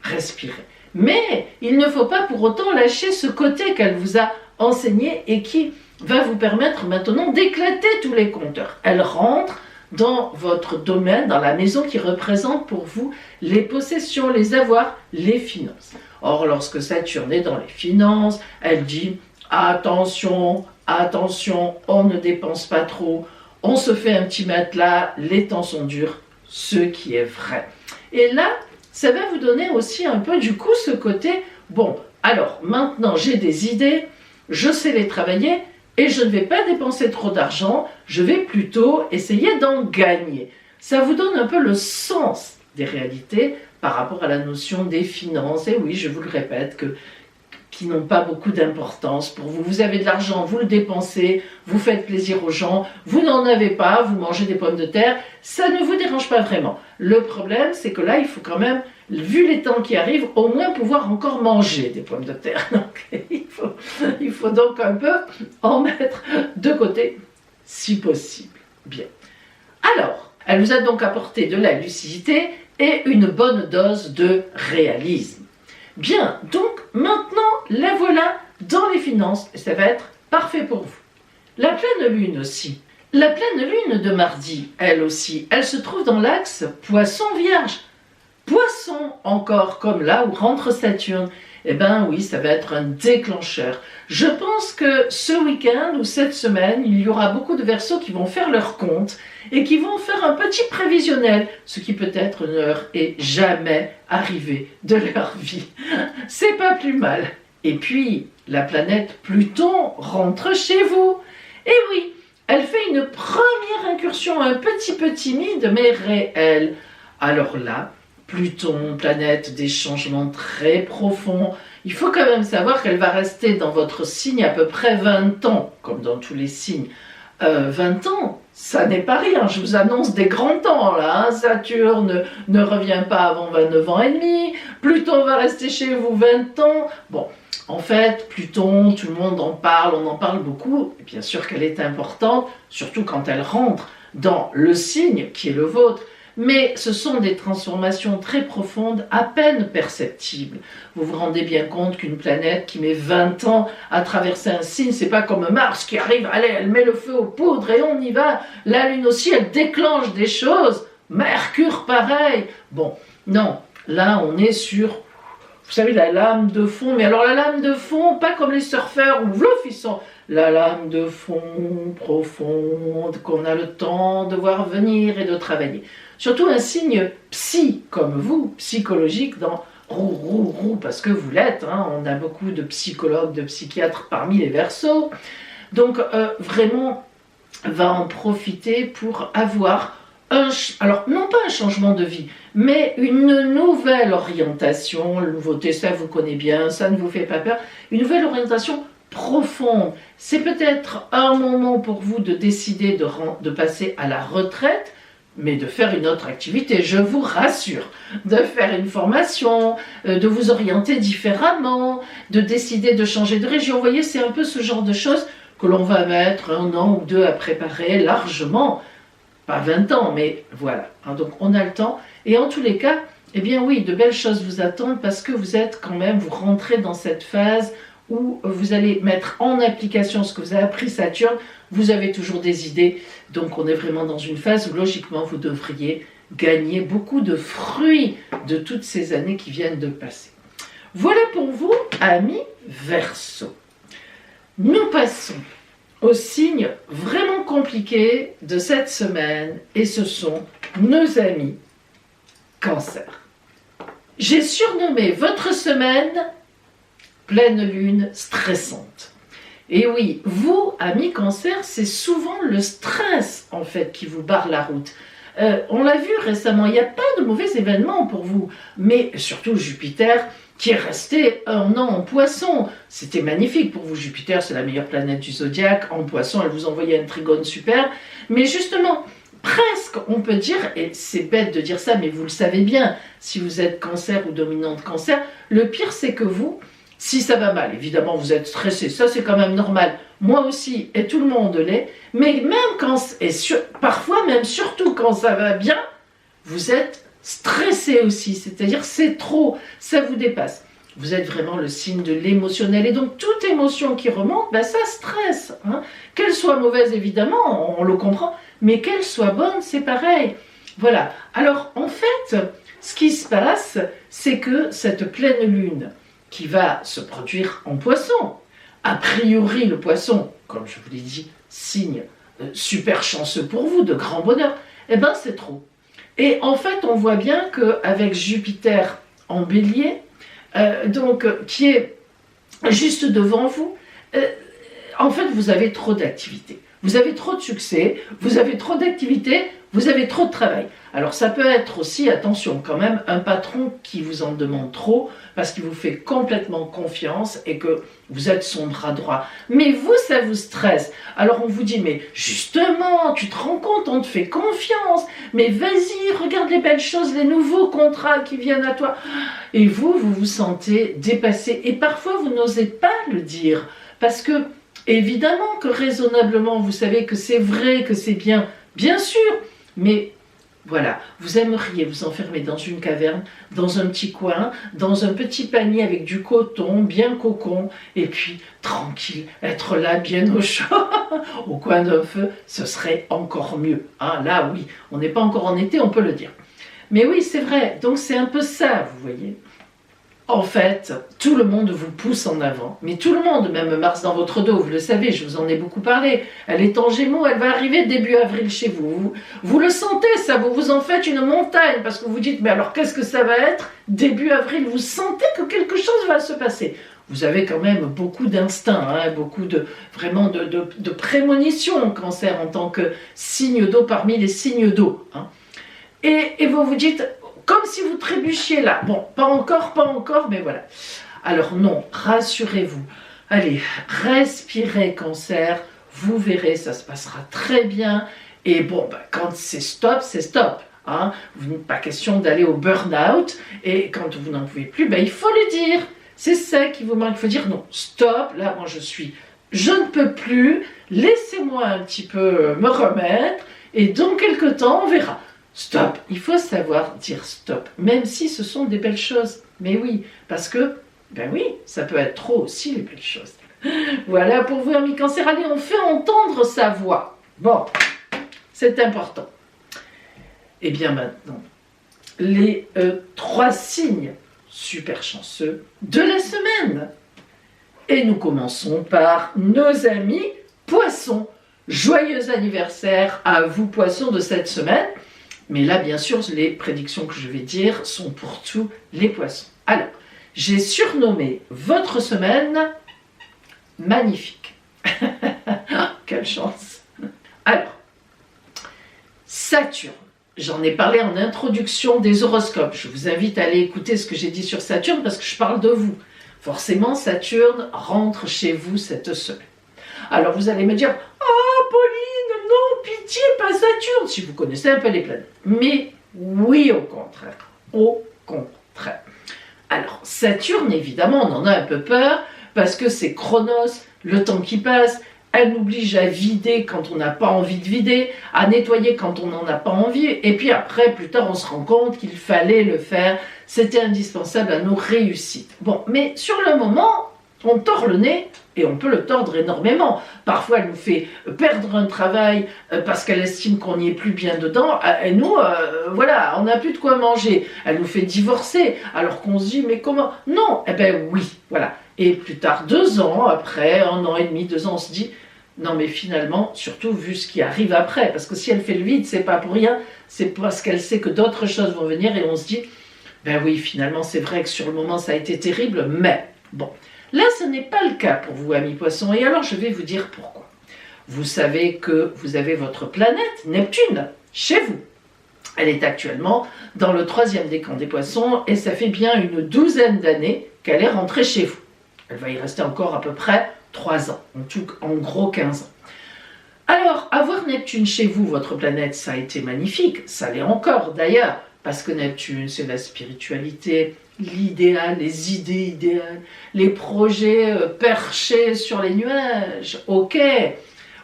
respirer. Mais il ne faut pas pour autant lâcher ce côté qu'elle vous a enseigné et qui va vous permettre maintenant d'éclater tous les compteurs. Elle rentre dans votre domaine, dans la maison qui représente pour vous les possessions, les avoirs, les finances. Or, lorsque Saturne est dans les finances, elle dit « Attention, attention, on ne dépense pas trop, on se fait un petit matelas, les temps sont durs », ce qui est vrai. Et là, ça va vous donner aussi un peu du coup ce côté, bon, alors maintenant j'ai des idées, je sais les travailler et je ne vais pas dépenser trop d'argent, je vais plutôt essayer d'en gagner. Ça vous donne un peu le sens des réalités par rapport à la notion des finances. Et oui, je vous le répète, qui n'ont pas beaucoup d'importance pour vous. Vous avez de l'argent, vous le dépensez, vous faites plaisir aux gens, vous n'en avez pas, vous mangez des pommes de terre, ça ne vous dérange pas vraiment. Le problème, c'est que là, il faut quand même, vu les temps qui arrivent, au moins pouvoir encore manger des pommes de terre. Donc, il faut donc un peu en mettre de côté, si possible. Bien. Alors, elle vous a donc apporté de la lucidité et une bonne dose de réalisme. Bien, donc maintenant, la voilà dans les finances, et ça va être parfait pour vous. La pleine lune aussi. La pleine lune de mardi, elle aussi, elle se trouve dans l'axe Poisson-Vierge. Poisson encore, comme là où rentre Saturne. Eh bien oui, ça va être un déclencheur. Je pense que ce week-end ou cette semaine, il y aura beaucoup de Verseaux qui vont faire leur compte et qui vont faire un petit prévisionnel, ce qui peut-être ne leur est jamais arrivé de leur vie. C'est pas plus mal. Et puis, la planète Pluton rentre chez vous. Et oui, elle fait une première incursion un petit peu timide, mais réelle. Alors là, Pluton, planète des changements très profonds. Il faut quand même savoir qu'elle va rester dans votre signe à peu près 20 ans, comme dans tous les signes. 20 ans, ça n'est pas rien, je vous annonce des grands temps là, hein. Saturne ne revient pas avant 29 ans et demi, Pluton va rester chez vous 20 ans. Bon, en fait, Pluton, tout le monde en parle, on en parle beaucoup, et bien sûr qu'elle est importante, surtout quand elle rentre dans le signe qui est le vôtre. Mais ce sont des transformations très profondes, à peine perceptibles. Vous vous rendez bien compte qu'une planète qui met 20 ans à traverser un signe, c'est pas comme Mars qui arrive, allez, elle met le feu aux poudres et on y va. La Lune aussi, elle déclenche des choses. Mercure, pareil. Bon, non, là, on est sur, vous savez, la lame de fond. Mais alors, la lame de fond, pas comme les surfeurs où, vlouf, ils sont... La lame de fond profonde qu'on a le temps de voir venir et de travailler. Surtout un signe psy comme vous, psychologique dans roux, parce que vous l'êtes. Hein, on a beaucoup de psychologues, de psychiatres parmi les Verseaux. Donc vraiment, va en profiter pour avoir alors non pas un changement de vie, mais une nouvelle orientation. La nouveauté, ça vous connaissez bien, ça ne vous fait pas peur. Une nouvelle orientation profonde. C'est peut-être un moment pour vous de décider de passer à la retraite, mais de faire une autre activité, je vous rassure, de faire une formation, de vous orienter différemment, de décider de changer de région. Vous voyez, c'est un peu ce genre de choses que l'on va mettre 1 an ou 2 à préparer largement. Pas 20 ans, mais voilà. Donc on a le temps. Et en tous les cas, eh bien oui, de belles choses vous attendent parce que vous êtes quand même, vous rentrez dans cette phase où vous allez mettre en application ce que vous avez appris Saturne, vous avez toujours des idées, donc on est vraiment dans une phase où logiquement vous devriez gagner beaucoup de fruits de toutes ces années qui viennent de passer. Voilà pour vous, amis Verseaux. Nous passons aux signes vraiment compliqués de cette semaine, et ce sont nos amis Cancer. J'ai surnommé votre semaine pleine lune stressante. Et oui, vous, amis Cancer, c'est souvent le stress en fait qui vous barre la route. On l'a vu récemment, il n'y a pas de mauvais événements pour vous. Mais surtout Jupiter, qui est resté un an en Poisson. C'était magnifique pour vous. Jupiter, c'est la meilleure planète du zodiaque. En Poisson, elle vous envoyait un trigone super. Mais justement, presque, on peut dire, et c'est bête de dire ça, mais vous le savez bien, si vous êtes Cancer ou dominante Cancer, le pire, c'est que vous, si ça va mal, évidemment, vous êtes stressé, ça c'est quand même normal. Moi aussi, et tout le monde l'est. Mais même quand, parfois même, surtout quand ça va bien, vous êtes stressé aussi, c'est-à-dire c'est trop, ça vous dépasse. Vous êtes vraiment le signe de l'émotionnel et donc toute émotion qui remonte, ben ça stresse. Hein. Qu'elle soit mauvaise évidemment, on le comprend, mais qu'elle soit bonne, c'est pareil. Voilà, alors en fait, ce qui se passe, c'est que cette pleine lune qui va se produire en Poisson, a priori le Poisson, comme je vous l'ai dit, signe super chanceux pour vous, de grand bonheur, eh ben c'est trop. Et en fait, on voit bien qu'avec Jupiter en Bélier, qui est juste devant vous, en fait, vous avez trop d'activités. Vous avez trop de succès, vous avez trop d'activités, vous avez trop de travail. Alors ça peut être aussi, attention quand même, un patron qui vous en demande trop parce qu'il vous fait complètement confiance et que vous êtes son bras droit. Mais vous, ça vous stresse. Alors on vous dit, mais justement, tu te rends compte, on te fait confiance. Mais vas-y, regarde les belles choses, les nouveaux contrats qui viennent à toi. Et vous, vous vous sentez dépassé. Et parfois, vous n'osez pas le dire parce que évidemment que raisonnablement, vous savez que c'est vrai, que c'est bien, bien sûr, mais voilà, vous aimeriez vous enfermer dans une caverne, dans un petit coin, dans un petit panier avec du coton, bien cocon, et puis tranquille, être là bien au chaud, au coin d'un feu, ce serait encore mieux. Hein, là, oui, on n'est pas encore en été, on peut le dire. Mais oui, c'est vrai, donc c'est un peu ça, vous voyez. En fait, tout le monde vous pousse en avant, mais tout le monde, même Mars dans votre dos, vous le savez, je vous en ai beaucoup parlé, elle est en Gémeaux, elle va arriver début avril chez vous. Vous le sentez ça, vous vous en faites une montagne, parce que vous dites, mais alors qu'est-ce que ça va être début avril? Vous sentez que quelque chose va se passer. Vous avez quand même beaucoup d'instinct, hein, beaucoup vraiment de prémonition, Cancer, en tant que signe d'eau parmi les signes d'eau. Hein. Et vous vous dites, comme si vous trébuchiez là. Bon, pas encore, mais voilà. Alors non, rassurez-vous. Allez, respirez Cancer, vous verrez, ça se passera très bien. Et bon, quand c'est stop, c'est stop. Hein. Vous n'êtes pas question d'aller au burn-out. Et quand vous n'en pouvez plus, il faut le dire. C'est ça qui vous manque. Il faut dire non, stop, là, moi je ne peux plus. Laissez-moi un petit peu me remettre. Et dans quelques temps, on verra. Stop, il faut savoir dire stop, même si ce sont des belles choses. Mais oui, parce que, oui, ça peut être trop aussi les belles choses. Voilà pour vous, amis Cancer. Allez, on fait entendre sa voix. Bon, c'est important. Et bien maintenant, les 3 signes super chanceux de la semaine. Et nous commençons par nos amis Poissons. Joyeux anniversaire à vous, Poissons, de cette semaine. Mais là, bien sûr, les prédictions que je vais dire sont pour tous les poissons. Alors, j'ai surnommé votre semaine magnifique. Quelle chance. Alors, Saturne. J'en ai parlé en introduction des horoscopes. Je vous invite à aller écouter ce que j'ai dit sur Saturne parce que je parle de vous. Forcément, Saturne rentre chez vous cette semaine. Alors, vous allez me dire, oh, Pauline, non, pitié, pas Saturne, si vous connaissez un peu les planètes. Mais oui, au contraire. Au contraire. Alors, Saturne, évidemment, on en a un peu peur, parce que c'est Chronos, le temps qui passe, elle nous oblige à vider quand on n'a pas envie de vider, à nettoyer quand on n'en a pas envie, et puis après, plus tard, on se rend compte qu'il fallait le faire, c'était indispensable à nos réussites. Bon, mais sur le moment, on tord le nez, et on peut le tordre énormément. Parfois, elle nous fait perdre un travail parce qu'elle estime qu'on n'y est plus bien dedans. Et nous, voilà, on n'a plus de quoi manger. Elle nous fait divorcer, alors qu'on se dit, mais comment? Non, eh bien oui, voilà. Et plus tard, 2 ans après, 1 an et demi, 2 ans, on se dit, non mais finalement, surtout vu ce qui arrive après, parce que si elle fait le vide, c'est pas pour rien, c'est parce qu'elle sait que d'autres choses vont venir, et on se dit, ben oui, finalement, c'est vrai que sur le moment, ça a été terrible, mais bon. Là, ce n'est pas le cas pour vous, amis Poissons, et alors je vais vous dire pourquoi. Vous savez que vous avez votre planète, Neptune, chez vous. Elle est actuellement dans le 3e décan des poissons et ça fait bien une 12aine d'années qu'elle est rentrée chez vous. Elle va y rester encore à peu près 3 ans, en gros 15 ans. Alors, avoir Neptune chez vous, votre planète, ça a été magnifique, ça l'est encore d'ailleurs, parce que Neptune, c'est la spiritualité, l'idéal, les idées idéales, les projets perchés sur les nuages, ok.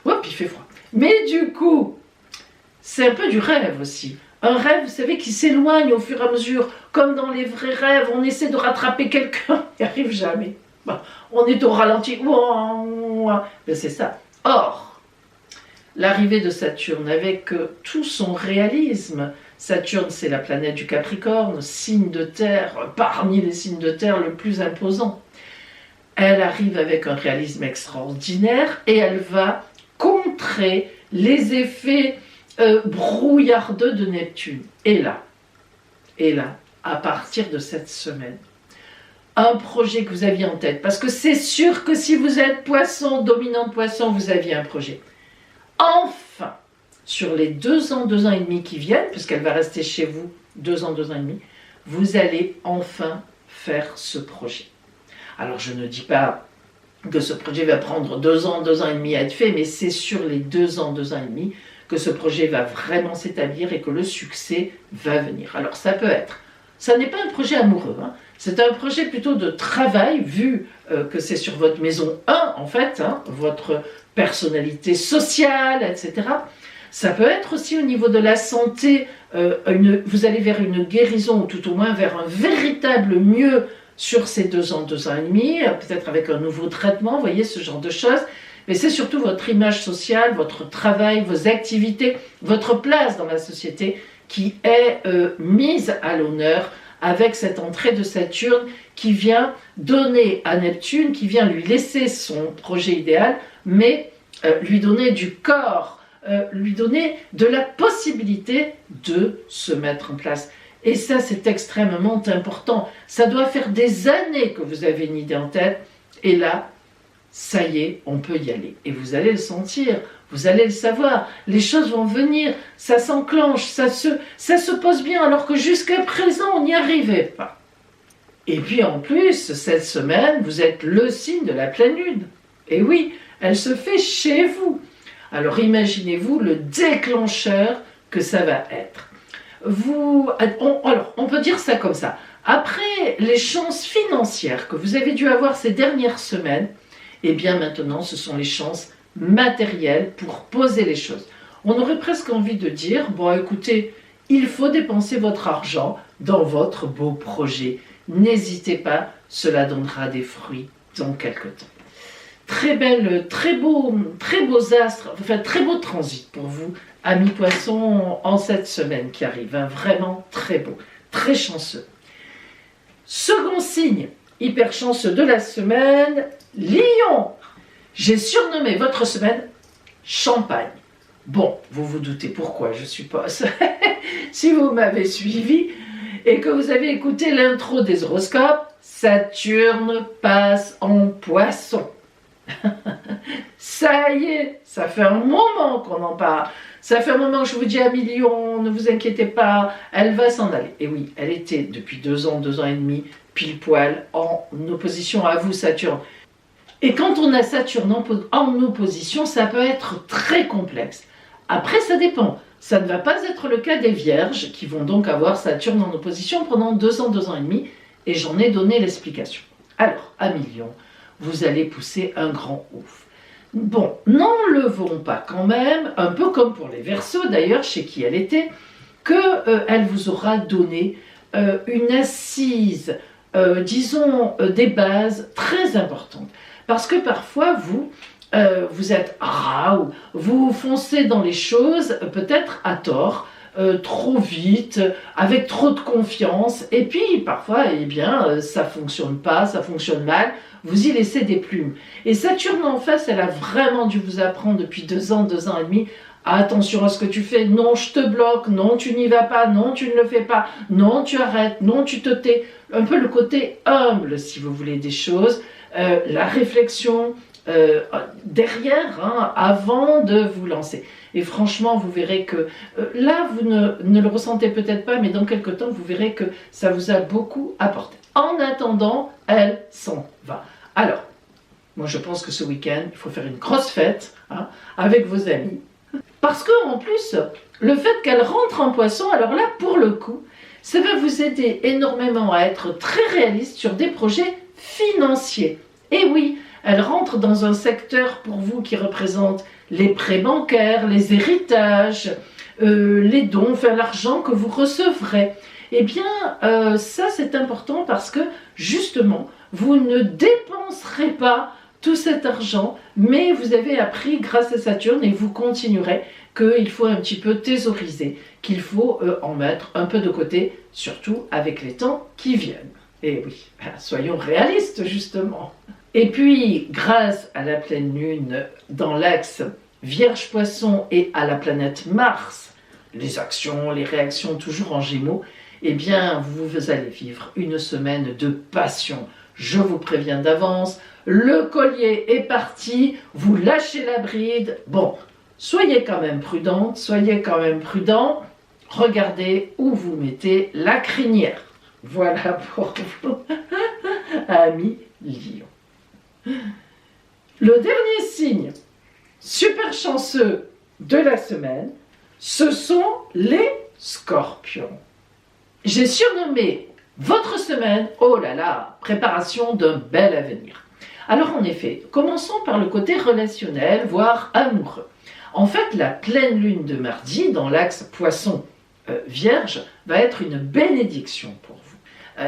Hop, il fait froid. Mais du coup, c'est un peu du rêve aussi. Un rêve, vous savez, qui s'éloigne au fur et à mesure. Comme dans les vrais rêves, on essaie de rattraper quelqu'un, il n'y arrive jamais. Bon, on est au ralenti. Mais c'est ça. Or, l'arrivée de Saturne avec tout son réalisme, Saturne, c'est la planète du Capricorne, signe de terre, parmi les signes de terre le plus imposant. Elle arrive avec un réalisme extraordinaire et elle va contrer les effets brouillardeux de Neptune. Et là, à partir de cette semaine, un projet que vous aviez en tête, parce que c'est sûr que si vous êtes poisson, dominant de poisson, vous aviez un projet. Enfin, sur les 2 ans, 2 ans et demi qui viennent, puisqu'elle va rester chez vous 2 ans, 2 ans et demi, vous allez enfin faire ce projet. Alors je ne dis pas que ce projet va prendre 2 ans, 2 ans et demi à être fait, mais c'est sur les 2 ans, 2 ans et demi que ce projet va vraiment s'établir et que le succès va venir. Alors ça peut être, ça n'est pas un projet amoureux, hein, c'est un projet plutôt de travail, vu que c'est sur votre maison 1 en fait, hein, votre personnalité sociale, etc. Ça peut être aussi au niveau de la santé, vous allez vers une guérison, ou tout au moins vers un véritable mieux sur ces 2 ans, 2 ans et demi, peut-être avec un nouveau traitement, vous voyez, ce genre de choses. Mais c'est surtout votre image sociale, votre travail, vos activités, votre place dans la société qui est mise à l'honneur avec cette entrée de Saturne qui vient donner à Neptune, qui vient lui laisser son projet idéal, mais lui donner du corps, lui donner de la possibilité de se mettre en place. Et ça, c'est extrêmement important. Ça doit faire des années que vous avez une idée en tête, et là, ça y est, on peut y aller. Et vous allez le sentir, vous allez le savoir, les choses vont venir, ça s'enclenche, ça se pose bien, alors que jusqu'à présent, on n'y arrivait pas. Et puis en plus, cette semaine, vous êtes le signe de la pleine lune. Et oui, elle se fait chez vous. Alors imaginez-vous le déclencheur que ça va être. Alors, on peut dire ça comme ça. Après les chances financières que vous avez dû avoir ces dernières semaines, et bien maintenant, ce sont les chances matérielles pour poser les choses. On aurait presque envie de dire, bon écoutez, il faut dépenser votre argent dans votre beau projet. N'hésitez pas, cela donnera des fruits dans quelque temps. Très belle, très beaux astres, enfin très beau transit pour vous, amis poissons, en cette semaine qui arrive. Hein, vraiment très beau, très chanceux. Second signe hyper chanceux de la semaine, Lion. J'ai surnommé votre semaine Champagne. Bon, vous vous doutez pourquoi, je suppose. Si vous m'avez suivi et que vous avez écouté l'intro des horoscopes, Saturne passe en Poisson. Ça y est, ça fait un moment qu'on en parle. Ça fait un moment que je vous dis à Lion, ne vous inquiétez pas, elle va s'en aller. Et oui, elle était depuis 2 ans, 2 ans et demi, pile poil en opposition à vous, Saturne. Et quand on a Saturne en opposition, ça peut être très complexe. Après, ça dépend. Ça ne va pas être le cas des Vierges, qui vont donc avoir Saturne en opposition pendant 2 ans, 2 ans et demi, et j'en ai donné l'explication. Alors, à Lion, vous allez pousser un grand ouf. Bon, n'enlevons pas quand même, un peu comme pour les Verseaux d'ailleurs, chez qui elle était, qu'elle vous aura donné une assise, disons, des bases très importantes. Parce que parfois, vous êtes ou vous foncez dans les choses, peut-être à tort, trop vite, avec trop de confiance, et puis parfois, eh bien, ça fonctionne pas, ça fonctionne mal, vous y laissez des plumes. Et Saturne en face, elle a vraiment dû vous apprendre depuis 2 ans, 2 ans et demi, attention à ce que tu fais, non je te bloque, non tu n'y vas pas, non tu ne le fais pas, non tu arrêtes, non tu te tais. Un peu le côté humble, si vous voulez, des choses, la réflexion, derrière, hein, avant de vous lancer. Et franchement, vous verrez que là, vous ne le ressentez peut-être pas, mais dans quelques temps, vous verrez que ça vous a beaucoup apporté. En attendant, elle s'en va. Alors, moi je pense que ce week-end, il faut faire une grosse fête, hein, avec vos amis. Parce qu'en plus, le fait qu'elle rentre en Poisson, alors là, pour le coup, ça va vous aider énormément à être très réaliste sur des projets financiers. Et oui, elle rentre dans un secteur pour vous qui représente les prêts bancaires, les héritages, les dons, enfin l'argent que vous recevrez. Eh bien, ça c'est important parce que justement, vous ne dépenserez pas tout cet argent, mais vous avez appris grâce à Saturne et vous continuerez qu'il faut un petit peu thésauriser, qu'il faut en mettre un peu de côté, surtout avec les temps qui viennent. Et oui, soyons réalistes justement. Et puis, grâce à la pleine lune dans l'axe Vierge-Poisson et à la planète Mars, les actions, les réactions toujours en Gémeaux, eh bien, vous allez vivre une semaine de passion. Je vous préviens d'avance, le collier est parti, vous lâchez la bride. Bon, soyez quand même prudente, soyez quand même prudent. Regardez où vous mettez la crinière. Voilà pour vous, amis Lion. Le dernier signe super chanceux de la semaine, ce sont les Scorpions. J'ai surnommé votre semaine, oh là là, préparation d'un bel avenir. Alors en effet, commençons par le côté relationnel, voire amoureux. En fait, la pleine lune de mardi, dans l'axe Poisson-Vierge, va être une bénédiction pour vous.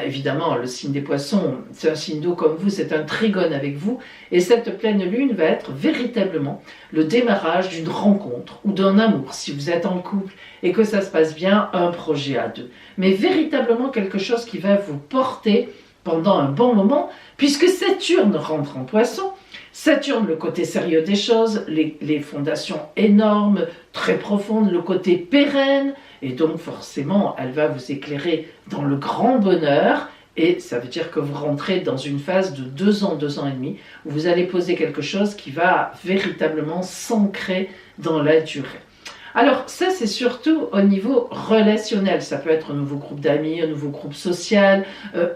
Évidemment, le signe des Poissons, c'est un signe d'eau comme vous, c'est un trigone avec vous, et cette pleine lune va être véritablement le démarrage d'une rencontre ou d'un amour, si vous êtes en couple et que ça se passe bien, un projet à deux. Mais véritablement quelque chose qui va vous porter pendant un bon moment, puisque Saturne rentre en Poisson. Saturne, le côté sérieux des choses, les fondations énormes, très profondes, le côté pérenne, et donc forcément, elle va vous éclairer dans le grand bonheur, et ça veut dire que vous rentrez dans une phase de 2 ans, 2 ans et demi, où vous allez poser quelque chose qui va véritablement s'ancrer dans la durée. Alors ça, c'est surtout au niveau relationnel, ça peut être un nouveau groupe d'amis, un nouveau groupe social,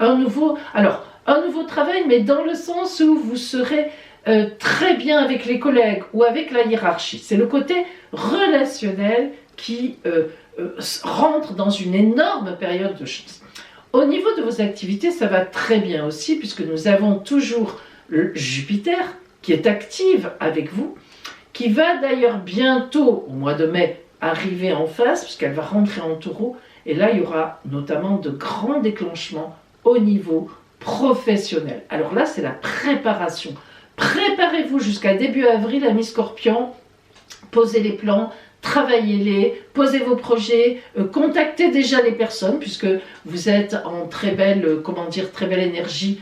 un nouveau travail, mais dans le sens où vous serez très bien avec les collègues ou avec la hiérarchie. C'est le côté relationnel qui rentre dans une énorme période de chance. Au niveau de vos activités, ça va très bien aussi, puisque nous avons toujours Jupiter qui est active avec vous, qui va d'ailleurs bientôt, au mois de mai, arriver en phase, puisqu'elle va rentrer en Taureau, et là il y aura notamment de grands déclenchements au niveau professionnel. Alors là, c'est la préparation. Préparez-vous jusqu'à début avril, amis Scorpions, posez les plans, travaillez-les, posez vos projets, contactez déjà les personnes, puisque vous êtes en très belle énergie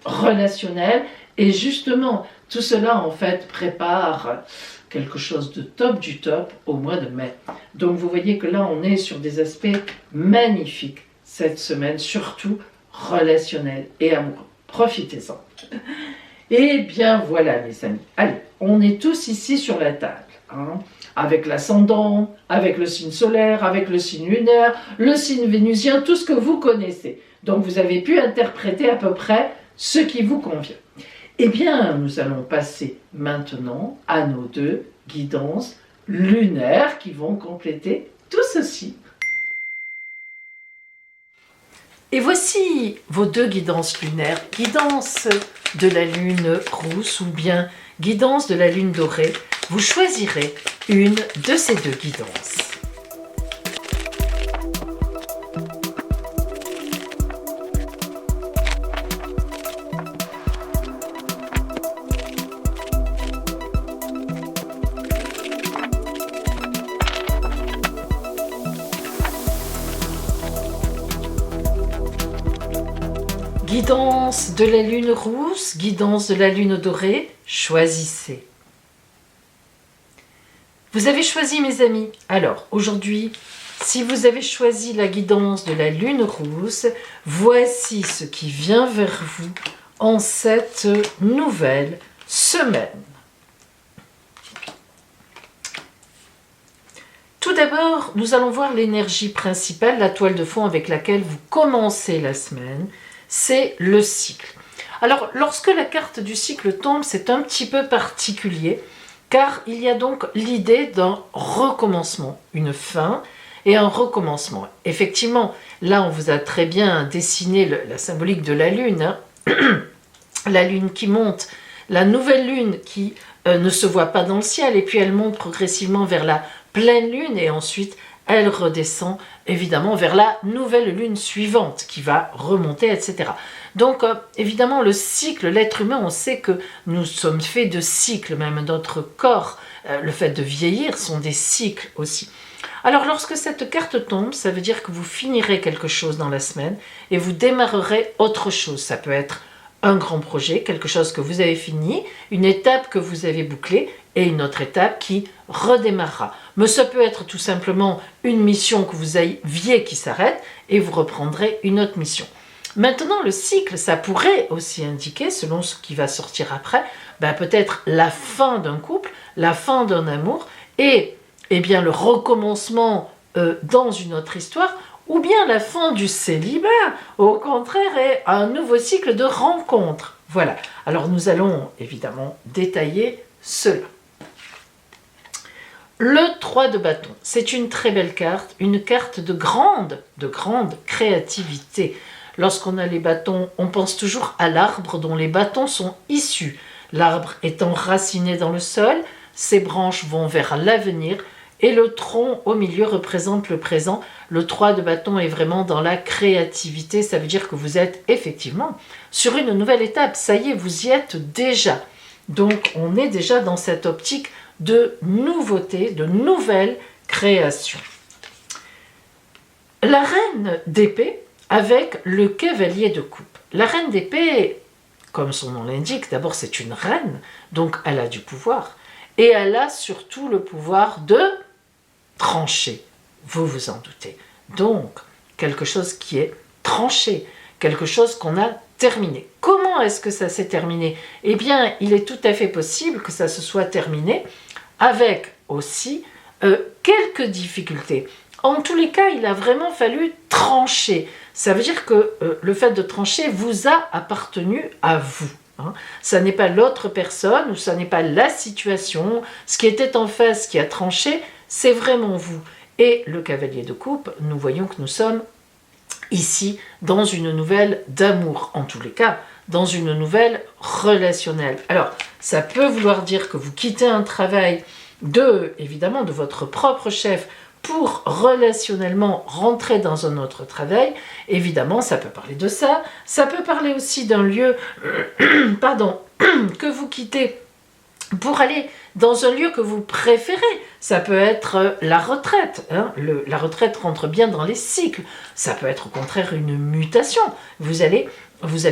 relationnelle, et justement, tout cela en fait prépare quelque chose de top du top au mois de mai. Donc vous voyez que là, on est sur des aspects magnifiques cette semaine, surtout relationnels et amoureux. Profitez-en. Et bien voilà les amis, allez, on est tous ici sur la table, hein, avec l'ascendant, avec le signe solaire, avec le signe lunaire, le signe vénusien, tout ce que vous connaissez. Donc vous avez pu interpréter à peu près ce qui vous convient. Eh bien, nous allons passer maintenant à nos 2 guidances lunaires qui vont compléter tout ceci. Et voici vos 2 guidances lunaires, guidance de la lune rousse ou bien guidance de la lune dorée. Vous choisirez une de ces 2 guidances. Guidance de la lune rousse, guidance de la lune dorée, choisissez. Vous avez choisi mes amis. Alors aujourd'hui, si vous avez choisi la guidance de la lune rousse, voici ce qui vient vers vous en cette nouvelle semaine. Tout d'abord, nous allons voir l'énergie principale, la toile de fond avec laquelle vous commencez la semaine, c'est le cycle. Alors, lorsque la carte du cycle tombe, c'est un petit peu particulier, car il y a donc l'idée d'un recommencement, une fin et un recommencement. Effectivement, là, on vous a très bien dessiné la symbolique de la Lune, hein. La Lune qui monte, la nouvelle Lune qui ne se voit pas dans le ciel, et puis elle monte progressivement vers la pleine Lune, et ensuite elle redescend évidemment vers la nouvelle Lune suivante, qui va remonter, etc. Donc, évidemment, le cycle, l'être humain, on sait que nous sommes faits de cycles, même notre corps, le fait de vieillir, sont des cycles aussi. Alors, lorsque cette carte tombe, ça veut dire que vous finirez quelque chose dans la semaine et vous démarrerez autre chose. Ça peut être un grand projet, quelque chose que vous avez fini, une étape que vous avez bouclée et une autre étape qui redémarrera. Mais ça peut être tout simplement une mission que vous aviez qui s'arrête et vous reprendrez une autre mission. Maintenant, le cycle, ça pourrait aussi indiquer, selon ce qui va sortir après, peut-être la fin d'un couple, la fin d'un amour, et bien le recommencement dans une autre histoire, ou bien la fin du célibat, au contraire, et un nouveau cycle de rencontres. Voilà, alors nous allons évidemment détailler cela. Le 3 de bâton, c'est une très belle carte, une carte de grande créativité. Lorsqu'on a les bâtons, on pense toujours à l'arbre dont les bâtons sont issus. L'arbre est enraciné dans le sol, ses branches vont vers l'avenir et le tronc au milieu représente le présent. Le 3 de bâton est vraiment dans la créativité, ça veut dire que vous êtes effectivement sur une nouvelle étape. Ça y est, vous y êtes déjà. Donc on est déjà dans cette optique de nouveauté, de nouvelle création. La reine d'épée avec le cavalier de coupe. La reine d'épée, comme son nom l'indique, d'abord c'est une reine, donc elle a du pouvoir. Et elle a surtout le pouvoir de trancher, vous vous en doutez. Donc, quelque chose qui est tranché, quelque chose qu'on a terminé. Comment est-ce que ça s'est terminé? Eh bien, il est tout à fait possible que ça se soit terminé avec aussi quelques difficultés. En tous les cas, il a vraiment fallu trancher. Ça veut dire que le fait de trancher vous a appartenu à vous. Hein. Ça n'est pas l'autre personne ou ça n'est pas la situation. Ce qui était en face qui a tranché, c'est vraiment vous. Et le cavalier de coupe, nous voyons que nous sommes ici dans une nouvelle d'amour, en tous les cas, dans une nouvelle relationnelle. Alors, ça peut vouloir dire que vous quittez un travail évidemment, de votre propre chef pour relationnellement rentrer dans un autre travail. Évidemment, ça peut parler de ça. Ça peut parler aussi d'un lieu que vous quittez pour aller dans un lieu que vous préférez. Ça peut être la retraite. Hein. La retraite rentre bien dans les cycles. Ça peut être au contraire une mutation. Vous allez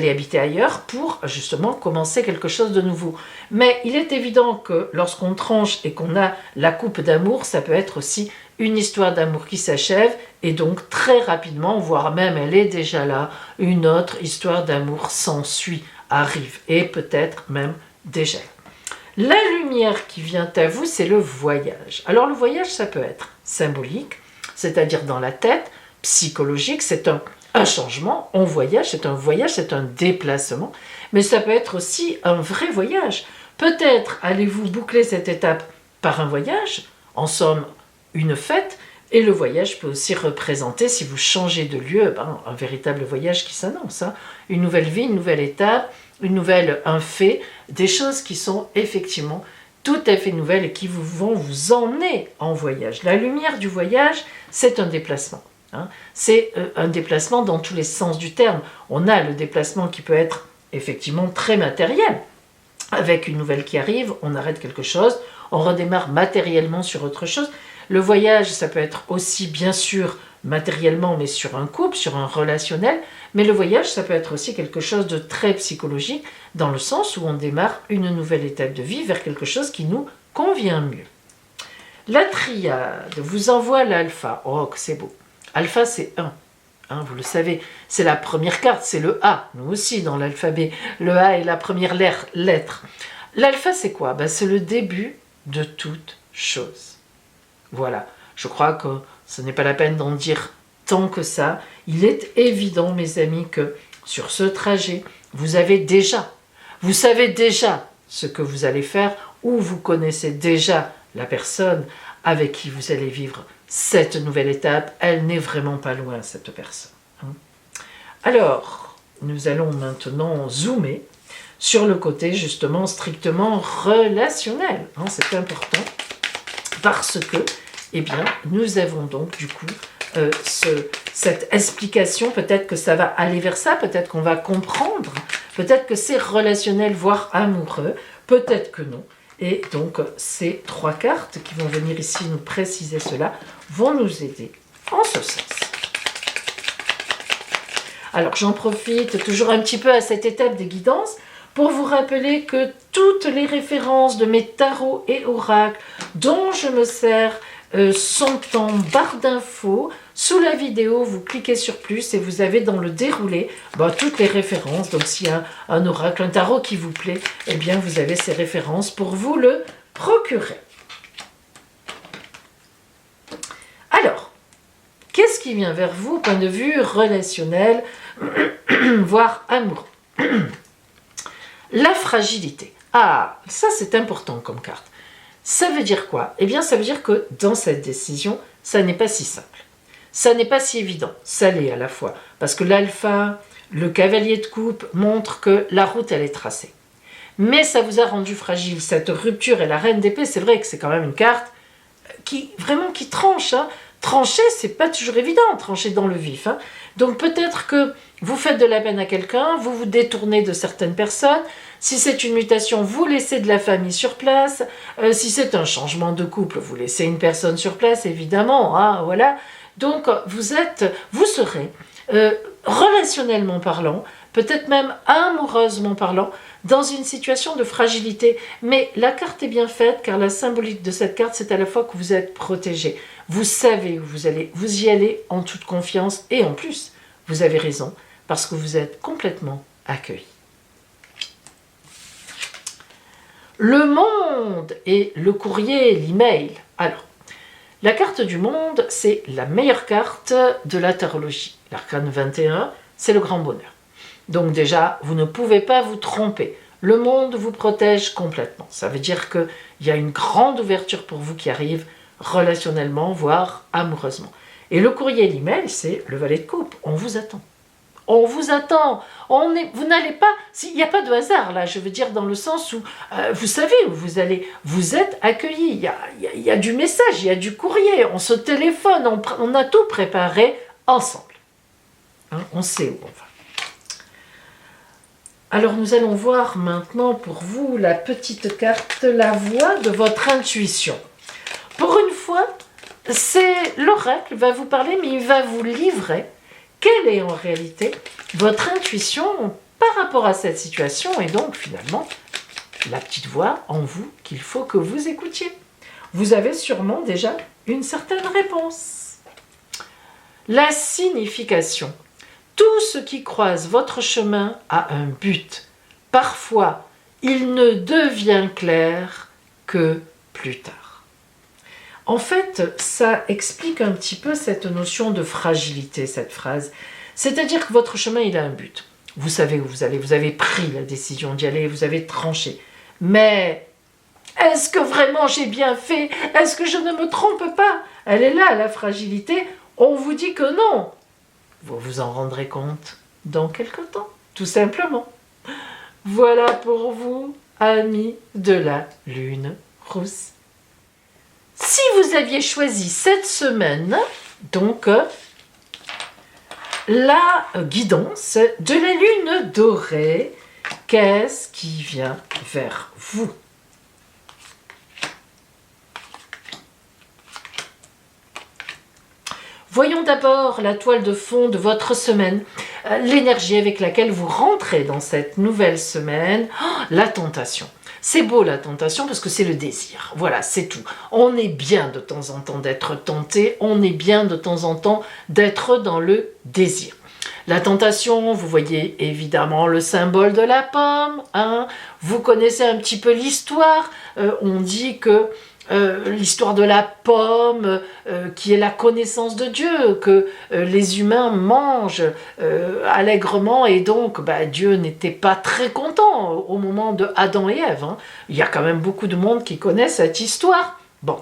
habiter ailleurs pour justement commencer quelque chose de nouveau. Mais il est évident que lorsqu'on tranche et qu'on a la coupe d'amour, ça peut être aussi une histoire d'amour qui s'achève et donc très rapidement, voire même elle est déjà là, une autre histoire d'amour s'ensuit, arrive et peut-être même déjà. La lumière qui vient à vous, c'est le voyage. Alors le voyage, ça peut être symbolique, c'est-à-dire dans la tête, psychologique, c'est un changement, on voyage, c'est un voyage, c'est un déplacement, mais ça peut être aussi un vrai voyage. Peut-être allez-vous boucler cette étape par un voyage, en somme une fête, et le voyage peut aussi représenter, si vous changez de lieu, un véritable voyage qui s'annonce, hein, une nouvelle vie, une nouvelle étape, un fait, des choses qui sont effectivement tout à fait nouvelles et qui vont vous emmener en voyage. La lumière du voyage, c'est un déplacement. Hein. C'est un déplacement dans tous les sens du terme. On a le déplacement qui peut être effectivement très matériel. Avec une nouvelle qui arrive, on arrête quelque chose, on redémarre matériellement sur autre chose. Le voyage, ça peut être aussi bien sûr matériellement, mais sur un couple, sur un relationnel. Mais le voyage, ça peut être aussi quelque chose de très psychologique, dans le sens où on démarre une nouvelle étape de vie vers quelque chose qui nous convient mieux. La triade vous envoie l'alpha. Oh, que c'est beau. Alpha, c'est 1. Hein, vous le savez, c'est la première carte, c'est le A. Nous aussi, dans l'alphabet, le A est la première lettre. L'alpha, c'est quoi? Ben, c'est le début de toute chose. Voilà, je crois que ce n'est pas la peine d'en dire tant que ça. Il est évident, mes amis, que sur ce trajet, vous savez déjà ce que vous allez faire, ou vous connaissez déjà la personne avec qui vous allez vivre cette nouvelle étape. Elle n'est vraiment pas loin, cette personne. Alors, nous allons maintenant zoomer sur le côté justement strictement relationnel. C'est important parce que, eh bien, nous avons donc du coup cette explication. Peut-être que ça va aller vers ça, peut-être qu'on va comprendre, peut-être que c'est relationnel, voire amoureux, peut-être que non. Et donc, ces 3 cartes qui vont venir ici nous préciser cela vont nous aider en ce sens. Alors, j'en profite toujours un petit peu à cette étape des guidances pour vous rappeler que toutes les références de mes tarots et oracles dont je me sers sont en barre d'infos. Sous la vidéo, vous cliquez sur plus et vous avez dans le déroulé toutes les références. Donc s'il y a un oracle, un tarot qui vous plaît, eh bien vous avez ces références pour vous le procurer. Alors, qu'est-ce qui vient vers vous au point de vue relationnel, voire amoureux? La fragilité. Ah, ça c'est important comme carte. Ça veut dire quoi? Eh bien, ça veut dire que dans cette décision, ça n'est pas si simple. Ça n'est pas si évident. Ça l'est à la fois. Parce que l'alpha, le cavalier de coupe, montre que la route, elle est tracée. Mais ça vous a rendu fragile. Cette rupture et la reine d'épée, c'est vrai que c'est quand même une carte qui tranche. Trancher, c'est pas toujours évident, trancher dans le vif. Donc peut-être que vous faites de la peine à quelqu'un, vous vous détournez de certaines personnes. Si c'est une mutation, vous laissez de la famille sur place. Si c'est un changement de couple, vous laissez une personne sur place, évidemment. Voilà. Donc vous serez relationnellement parlant, peut-être même amoureusement parlant, dans une situation de fragilité. Mais la carte est bien faite, car la symbolique de cette carte, c'est à la fois que vous êtes protégé. Vous savez où vous y allez en toute confiance, et en plus, vous avez raison, parce que vous êtes complètement accueilli. Le monde et le courrier, l'email. Alors, la carte du monde, c'est la meilleure carte de la tarologie. L'arcane 21, c'est le grand bonheur. Donc déjà, vous ne pouvez pas vous tromper. Le monde vous protège complètement. Ça veut dire qu'il y a une grande ouverture pour vous qui arrive relationnellement, voire amoureusement. Et le courrier, l'email, c'est le valet de coupe. On vous attend. On vous attend. Vous n'allez pas... Il n'y a pas de hasard, là. Je veux dire dans le sens où vous savez où vous allez. Vous êtes accueillis. Il y a du message, il y a du courrier. On se téléphone. On a tout préparé ensemble. On sait où on va. Alors nous allons voir maintenant pour vous la petite carte, la voix de votre intuition. Pour une fois, c'est l'oracle va vous parler, mais il va vous livrer quelle est en réalité votre intuition par rapport à cette situation, et donc finalement la petite voix en vous qu'il faut que vous écoutiez. Vous avez sûrement déjà une certaine réponse. La signification. Tout ce qui croise votre chemin a un but. Parfois, il ne devient clair que plus tard. En fait, ça explique un petit peu cette notion de fragilité, cette phrase. C'est-à-dire que votre chemin, il a un but. Vous savez où vous allez, vous avez pris la décision d'y aller, vous avez tranché. Mais est-ce que vraiment j'ai bien fait? Est-ce que je ne me trompe pas? Elle est là, la fragilité. On vous dit que non. Vous vous en rendrez compte dans quelque temps, tout simplement. Voilà pour vous, amis de la lune rousse. Si vous aviez choisi cette semaine, donc, la guidance de la lune dorée, qu'est-ce qui vient vers vous? Voyons d'abord la toile de fond de votre semaine, l'énergie avec laquelle vous rentrez dans cette nouvelle semaine. La tentation. C'est beau la tentation parce que c'est le désir. Voilà, c'est tout. On est bien de temps en temps d'être tenté, on est bien de temps en temps d'être dans le désir. La tentation, vous voyez évidemment le symbole de la pomme, hein. Vous connaissez un petit peu l'histoire. On dit que l'histoire de la pomme, qui est la connaissance de Dieu, que les humains mangent allègrement, et donc Dieu n'était pas très content au moment de Adam et Ève, hein. Il y a quand même beaucoup de monde qui connaît cette histoire. Bon,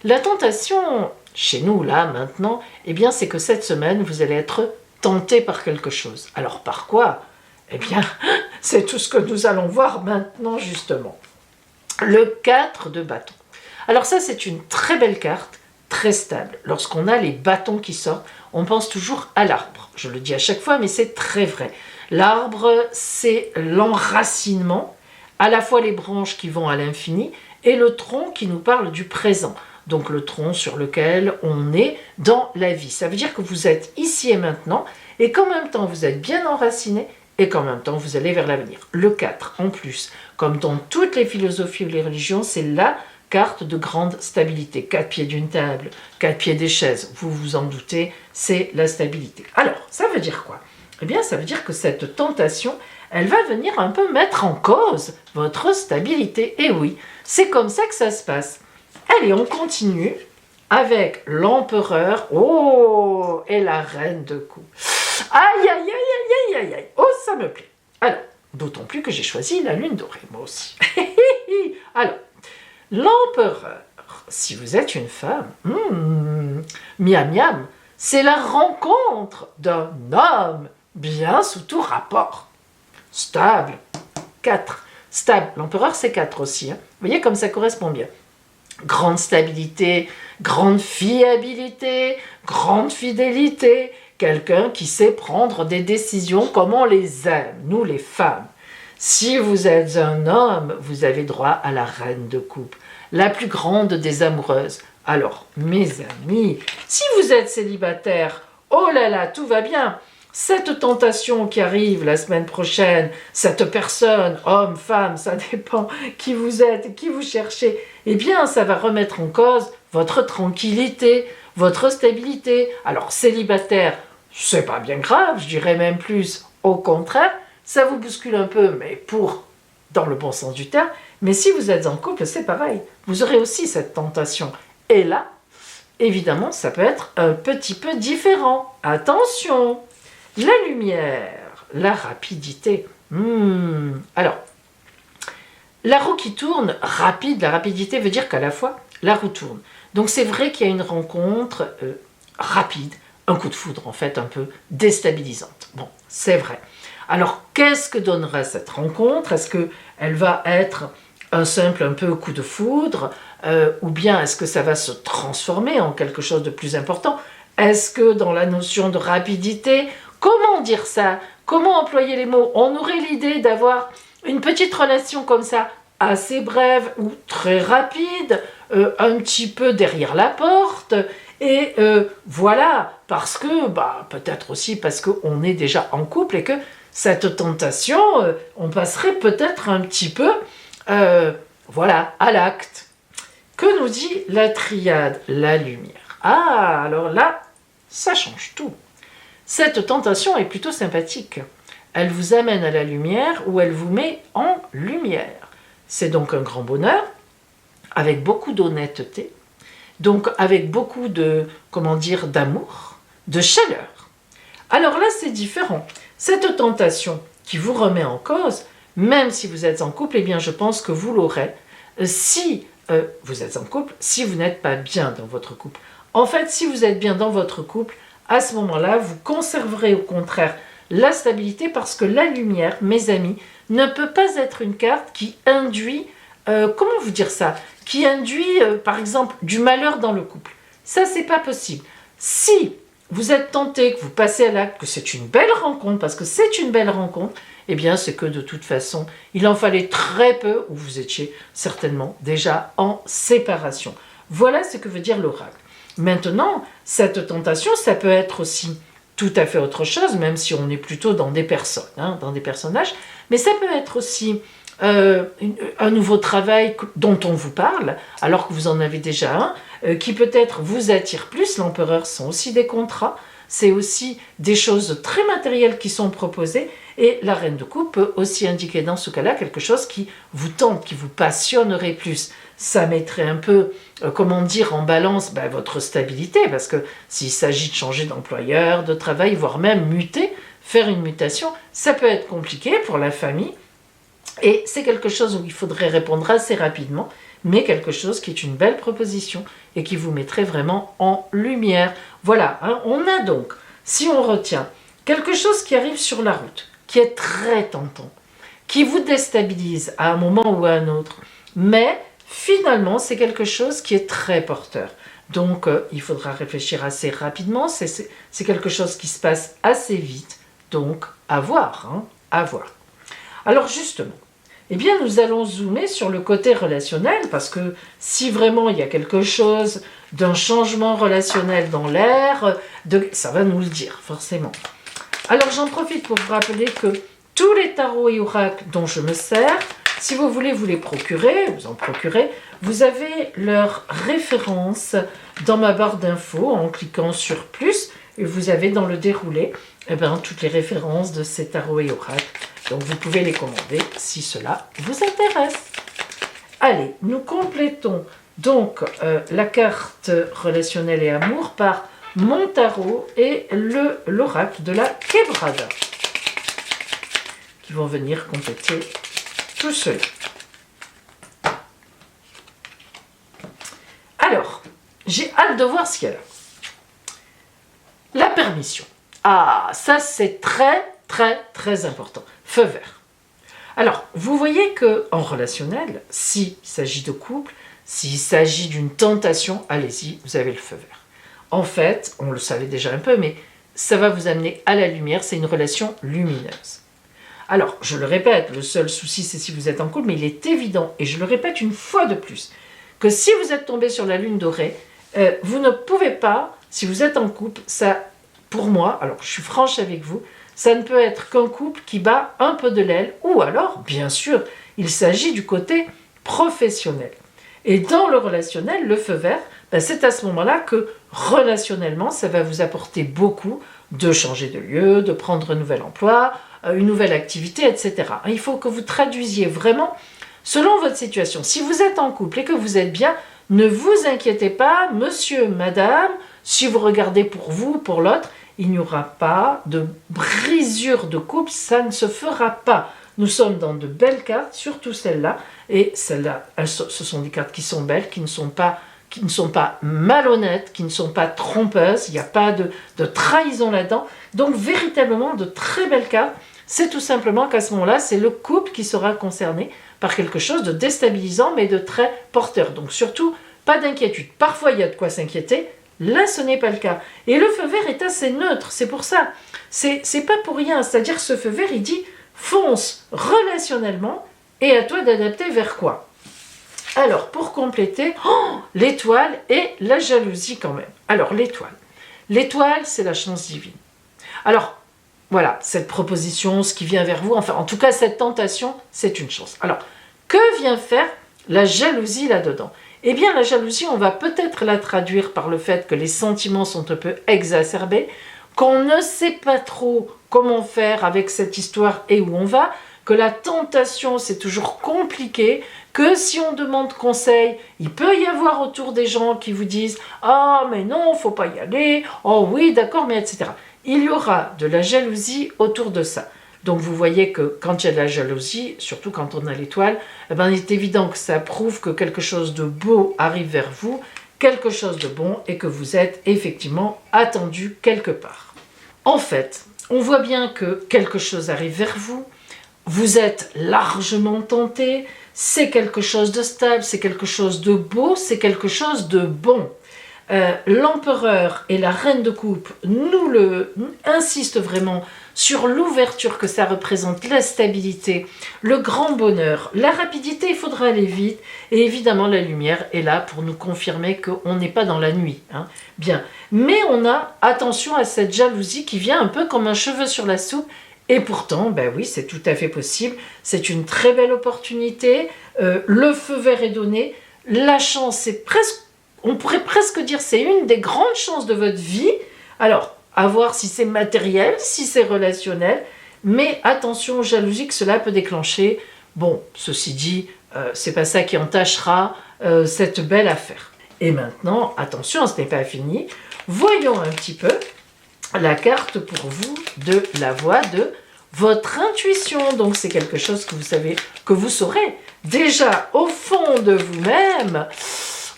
la tentation, chez nous, là, maintenant, eh bien, c'est que cette semaine, vous allez être tenté par quelque chose. Alors, par quoi? Eh bien, c'est tout ce que nous allons voir maintenant, justement. Le 4 de bâton. Alors ça, c'est une très belle carte, très stable. Lorsqu'on a les bâtons qui sortent, on pense toujours à l'arbre. Je le dis à chaque fois, mais c'est très vrai. L'arbre, c'est l'enracinement, à la fois les branches qui vont à l'infini, et le tronc qui nous parle du présent. Donc le tronc sur lequel on est dans la vie. Ça veut dire que vous êtes ici et maintenant, et qu'en même temps, vous êtes bien enraciné, et qu'en même temps, vous allez vers l'avenir. Le 4, en plus, comme dans toutes les philosophies ou les religions, c'est la carte de grande stabilité. 4 pieds d'une table, 4 pieds des chaises, vous vous en doutez, c'est la stabilité. Alors, ça veut dire quoi? Eh bien, ça veut dire que cette tentation, elle va venir un peu mettre en cause votre stabilité. Et oui, c'est comme ça que ça se passe. Allez, on continue avec l'empereur, oh, et la reine de coups. Aïe, aïe, aïe, aïe, aïe, aïe, aïe, oh, ça me plaît. Alors, d'autant plus que j'ai choisi la lune dorée, moi aussi. Alors, l'empereur, si vous êtes une femme, miam miam, c'est la rencontre d'un homme bien sous tout rapport. Stable, 4. Stable, l'empereur c'est 4 aussi. Hein. Vous voyez comme ça correspond bien. Grande stabilité, grande fiabilité, grande fidélité. Quelqu'un qui sait prendre des décisions comme on les aime, nous les femmes. Si vous êtes un homme, vous avez droit à la reine de coupe, la plus grande des amoureuses. Alors, mes amis, si vous êtes célibataire, oh là là, tout va bien. Cette tentation qui arrive la semaine prochaine, cette personne, homme, femme, ça dépend qui vous êtes et qui vous cherchez, eh bien, ça va remettre en cause votre tranquillité, votre stabilité. Alors, célibataire, c'est pas bien grave, je dirais même plus au contraire, ça vous bouscule un peu, mais dans le bon sens du terme. Mais si vous êtes en couple, c'est pareil. Vous aurez aussi cette tentation. Et là, évidemment, ça peut être un petit peu différent. Attention, la lumière, la rapidité. Alors, la roue qui tourne, rapide, la rapidité veut dire qu'à la fois, la roue tourne. Donc c'est vrai qu'il y a une rencontre rapide, un coup de foudre en fait, un peu déstabilisante. Bon, c'est vrai. Alors, qu'est-ce que donnera cette rencontre? Est-ce qu'elle va être un simple un peu coup de foudre, ou bien est-ce que ça va se transformer en quelque chose de plus important? Est-ce que dans la notion de rapidité, comment dire ça? Comment employer les mots? On aurait l'idée d'avoir une petite relation comme ça, assez brève ou très rapide, un petit peu derrière la porte, et voilà, parce que, peut-être aussi parce qu'on est déjà en couple et que cette tentation, on passerait peut-être un petit peu, voilà, à l'acte. Que nous dit la triade, la lumière? Ah, alors là, ça change tout. Cette tentation est plutôt sympathique. Elle vous amène à la lumière ou elle vous met en lumière. C'est donc un grand bonheur, avec beaucoup d'honnêteté, donc avec beaucoup de, d'amour, de chaleur. Alors là, c'est différent. Cette tentation qui vous remet en cause, même si vous êtes en couple, eh bien, je pense que vous l'aurez si vous êtes en couple, si vous n'êtes pas bien dans votre couple. En fait, si vous êtes bien dans votre couple, à ce moment-là, vous conserverez au contraire la stabilité parce que la lumière, mes amis, ne peut pas être une carte qui induit, comment vous dire ça, qui induit, par exemple, du malheur dans le couple. Ça, c'est pas possible. Si vous êtes tenté, que vous passez à l'acte, que c'est une belle rencontre, parce que c'est une belle rencontre, eh bien, c'est que de toute façon, il en fallait très peu, ou vous étiez certainement déjà en séparation. Voilà ce que veut dire l'oracle. Maintenant, cette tentation, ça peut être aussi tout à fait autre chose, même si on est plutôt dans des personnes, dans des personnages, mais ça peut être aussi un nouveau travail dont on vous parle, alors que vous en avez déjà un, qui peut-être vous attire plus. L'empereur sont aussi des contrats, c'est aussi des choses très matérielles qui sont proposées. Et la reine de coupe peut aussi indiquer dans ce cas-là quelque chose qui vous tente, qui vous passionnerait plus. Ça mettrait un peu, comment dire, en balance votre stabilité, parce que s'il s'agit de changer d'employeur, de travail, voire même muter, faire une mutation, ça peut être compliqué pour la famille. Et c'est quelque chose où il faudrait répondre assez rapidement, mais quelque chose qui est une belle proposition et qui vous mettrait vraiment en lumière. Voilà, on a donc, si on retient, quelque chose qui arrive sur la route, qui est très tentant, qui vous déstabilise à un moment ou à un autre, mais finalement c'est quelque chose qui est très porteur. Donc il faudra réfléchir assez rapidement, c'est quelque chose qui se passe assez vite, donc à voir, à voir. Alors justement, eh bien nous allons zoomer sur le côté relationnel, parce que si vraiment il y a quelque chose d'un changement relationnel dans l'air, ça va nous le dire forcément. Alors j'en profite pour vous rappeler que tous les tarots et oracles dont je me sers, si vous voulez vous les procurer, vous en procurez, vous avez leur référence dans ma barre d'infos en cliquant sur plus, et vous avez dans le déroulé toutes les références de ces tarots et oracles. Donc vous pouvez les commander si cela vous intéresse. Allez, nous complétons donc la carte relationnelle et amour par mon tarot et l'oracle de la Quebrada, qui vont venir compléter tout cela. Alors, j'ai hâte de voir ce qu'il y a là. La permission. Ah, ça c'est très très important. Feu vert. Alors, vous voyez que en relationnel, s'il s'agit de couple, s'il s'agit d'une tentation, allez-y, vous avez le feu vert. En fait, on le savait déjà un peu, mais ça va vous amener à la lumière, c'est une relation lumineuse. Alors, je le répète, le seul souci, c'est si vous êtes en couple, mais il est évident, et je le répète une fois de plus, que si vous êtes tombé sur la lune dorée, vous ne pouvez pas, si vous êtes en couple, ça, pour moi, alors je suis franche avec vous, ça ne peut être qu'un couple qui bat un peu de l'aile, ou alors, bien sûr, il s'agit du côté professionnel. Et dans le relationnel, le feu vert, c'est à ce moment-là que relationnellement, ça va vous apporter beaucoup de changer de lieu, de prendre un nouvel emploi, une nouvelle activité, etc. Il faut que vous traduisiez vraiment selon votre situation. Si vous êtes en couple et que vous êtes bien, ne vous inquiétez pas, monsieur, madame, si vous regardez pour vous, pour l'autre, il n'y aura pas de brisure de couple, ça ne se fera pas. Nous sommes dans de belles cartes, surtout celle-là, et celle-là, ce sont des cartes qui sont belles, qui ne sont pas malhonnêtes, qui ne sont pas trompeuses, il n'y a pas de trahison là-dedans. Donc véritablement de très belles cartes. C'est tout simplement qu'à ce moment-là, c'est le couple qui sera concerné par quelque chose de déstabilisant, mais de très porteur. Donc surtout, pas d'inquiétude. Parfois, il y a de quoi s'inquiéter. Là, ce n'est pas le cas. Et le feu vert est assez neutre, c'est pour ça. C'est pas pour rien. C'est-à-dire que ce feu vert, il dit fonce relationnellement et à toi d'adapter vers quoi. Alors, pour compléter, l'étoile et la jalousie quand même. Alors, l'étoile. L'étoile, c'est la chance divine. Alors, voilà, cette proposition, ce qui vient vers vous, enfin, en tout cas, cette tentation, c'est une chance. Alors, que vient faire la jalousie là-dedans ? Eh bien, la jalousie, on va peut-être la traduire par le fait que les sentiments sont un peu exacerbés, qu'on ne sait pas trop comment faire avec cette histoire et où on va, que la tentation, c'est toujours compliqué, que si on demande conseil, il peut y avoir autour des gens qui vous disent « Ah, mais non, faut pas y aller, oh oui, d'accord, mais etc. » Il y aura de la jalousie autour de ça. Donc vous voyez que quand il y a de la jalousie, surtout quand on a l'étoile, il est évident que ça prouve que quelque chose de beau arrive vers vous, quelque chose de bon, et que vous êtes effectivement attendu quelque part. En fait, on voit bien que quelque chose arrive vers vous, vous êtes largement tenté, c'est quelque chose de stable, c'est quelque chose de beau, c'est quelque chose de bon. L'empereur et la reine de coupe insistent vraiment sur l'ouverture que ça représente, la stabilité, le grand bonheur, la rapidité, il faudra aller vite, et évidemment la lumière est là pour nous confirmer qu'on n'est pas dans la nuit. Bien, mais on a attention à cette jalousie qui vient un peu comme un cheveu sur la soupe, et pourtant, oui, c'est tout à fait possible, c'est une très belle opportunité, le feu vert est donné, la chance, c'est presque, on pourrait presque dire, c'est une des grandes chances de votre vie. Alors, à voir si c'est matériel, si c'est relationnel, mais attention aux jalousies que cela peut déclencher. Bon, ceci dit, c'est pas ça qui entachera cette belle affaire. Et maintenant, attention, ce n'est pas fini. Voyons un petit peu la carte pour vous de la voie de votre intuition. Donc c'est quelque chose que vous savez, que vous saurez déjà au fond de vous-même.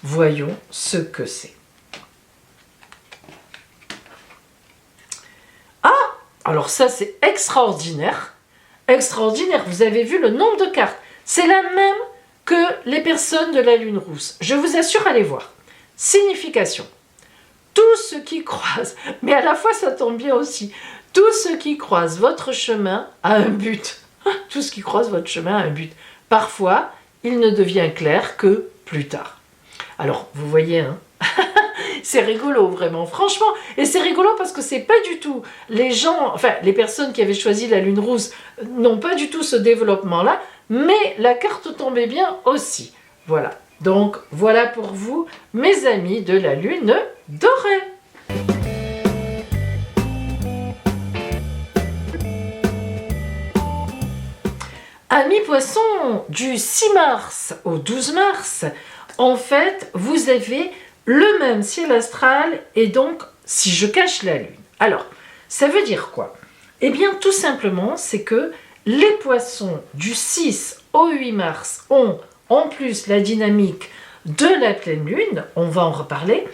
Voyons ce que c'est. Ah, alors ça c'est extraordinaire. Extraordinaire, vous avez vu le nombre de cartes. C'est la même que les personnes de la lune rousse. Je vous assure, allez voir. Signification. Tout ce qui croise, mais à la fois ça tombe bien aussi, tout ce qui croise votre chemin a un but. Tout ce qui croise votre chemin a un but. Parfois, il ne devient clair que plus tard. Alors, vous voyez, hein, c'est rigolo vraiment, franchement. Et c'est rigolo parce que c'est pas du tout les gens, enfin les personnes qui avaient choisi la lune rousse n'ont pas du tout ce développement-là, mais la carte tombait bien aussi. Voilà. Donc, voilà pour vous, mes amis de la lune dorée. Amis poissons, du 6 mars au 12 mars, en fait, vous avez le même ciel astral et donc, si je cache la lune. Alors, ça veut dire quoi? Eh bien, tout simplement, c'est que les poissons du 6 au 8 mars ont en plus la dynamique de la pleine lune, on va en reparler,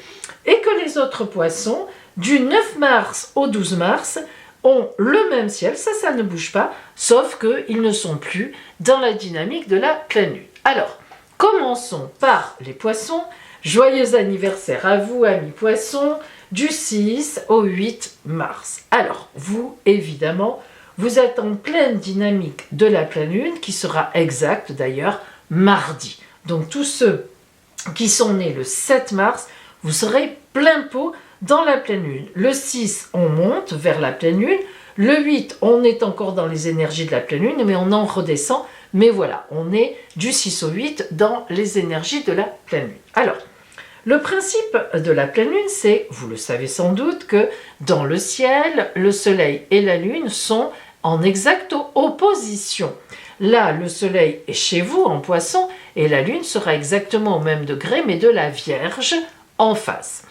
et que les autres poissons du 9 mars au 12 mars ont le même ciel, ça ne bouge pas, sauf qu'ils ne sont plus dans la dynamique de la pleine lune. Alors, commençons par les poissons. Joyeux anniversaire à vous, amis poissons, du 6 au 8 mars. Alors, vous, évidemment, vous êtes en pleine dynamique de la pleine lune, qui sera exacte d'ailleurs mardi. Donc, tous ceux qui sont nés le 7 mars, vous serez plein pot dans la pleine lune. Le 6, on monte vers la pleine lune. Le 8, on est encore dans les énergies de la pleine lune, mais on en redescend. Mais voilà, on est du 6 au 8 dans les énergies de la pleine lune. Alors, le principe de la pleine lune, c'est, vous le savez sans doute, que dans le ciel, le soleil et la lune sont en exacte opposition. Là, le soleil est chez vous, en poisson, et la lune sera exactement au même degré, mais de la Vierge en face.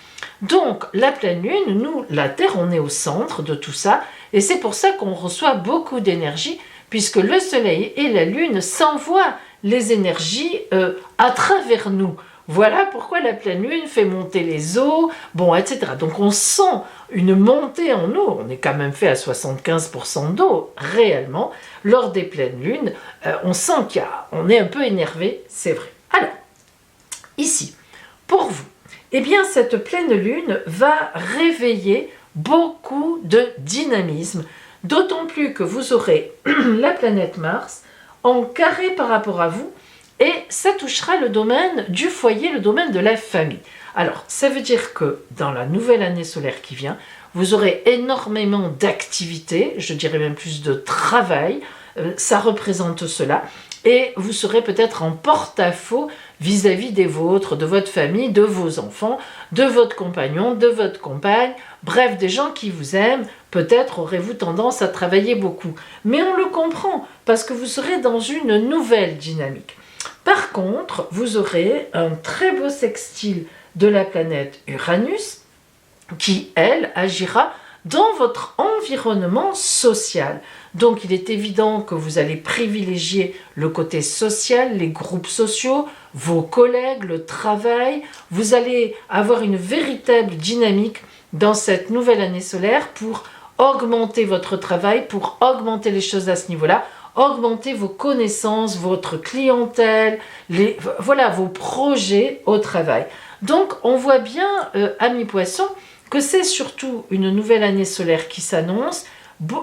Donc, la pleine lune, nous, la Terre, on est au centre de tout ça, et c'est pour ça qu'on reçoit beaucoup d'énergie, puisque le soleil et la lune s'envoient les énergies à travers nous. Voilà pourquoi la pleine lune fait monter les eaux, bon, etc. Donc on sent une montée en eau, on est quand même fait à 75% d'eau, réellement, lors des pleines lunes, on sent qu'on est un peu énervé, c'est vrai. Alors, ici, pour vous, eh bien cette pleine lune va réveiller beaucoup de dynamisme, d'autant plus que vous aurez la planète Mars en carré par rapport à vous, et ça touchera le domaine du foyer, le domaine de la famille. Alors, ça veut dire que dans la nouvelle année solaire qui vient, vous aurez énormément d'activités, je dirais même plus de travail, ça représente cela, et vous serez peut-être en porte-à-faux vis-à-vis des vôtres, de votre famille, de vos enfants, de votre compagnon, de votre compagne, bref, des gens qui vous aiment, peut-être aurez-vous tendance à travailler beaucoup. Mais on le comprend, parce que vous serez dans une nouvelle dynamique. Par contre, vous aurez un très beau sextile de la planète Uranus qui, elle, agira dans votre environnement social. Donc, il est évident que vous allez privilégier le côté social, les groupes sociaux, vos collègues, le travail. Vous allez avoir une véritable dynamique dans cette nouvelle année solaire pour augmenter votre travail, pour augmenter les choses à ce niveau-là, augmenter vos connaissances, votre clientèle, voilà, vos projets au travail. Donc, on voit bien, amis poissons, que c'est surtout une nouvelle année solaire qui s'annonce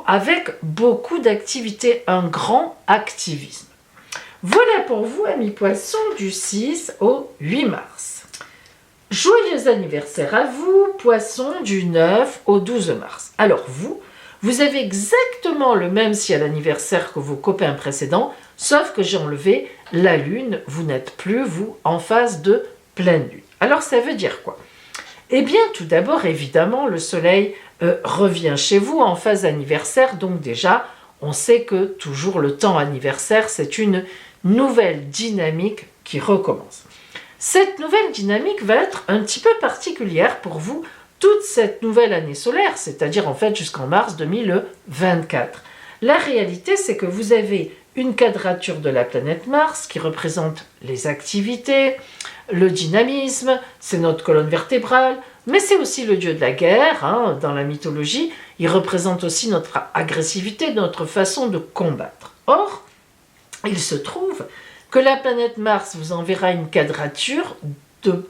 avec beaucoup d'activités, un grand activisme. Voilà pour vous, amis poissons, du 6 au 8 mars. Joyeux anniversaire à vous, poissons, du 9 au 12 mars. Alors vous avez exactement le même ciel anniversaire que vos copains précédents, sauf que j'ai enlevé la lune, vous n'êtes plus, vous, en phase de pleine lune. Alors ça veut dire quoi? Eh bien, tout d'abord, évidemment, le soleil revient chez vous en phase anniversaire. Donc déjà, on sait que toujours le temps anniversaire, c'est une nouvelle dynamique qui recommence. Cette nouvelle dynamique va être un petit peu particulière pour vous toute cette nouvelle année solaire, c'est-à-dire en fait jusqu'en mars 2024. La réalité, c'est que vous avez une quadrature de la planète Mars qui représente les activités, le dynamisme, c'est notre colonne vertébrale, mais c'est aussi le dieu de la guerre, dans la mythologie. Il représente aussi notre agressivité, notre façon de combattre. Or, il se trouve que la planète Mars vous enverra une quadrature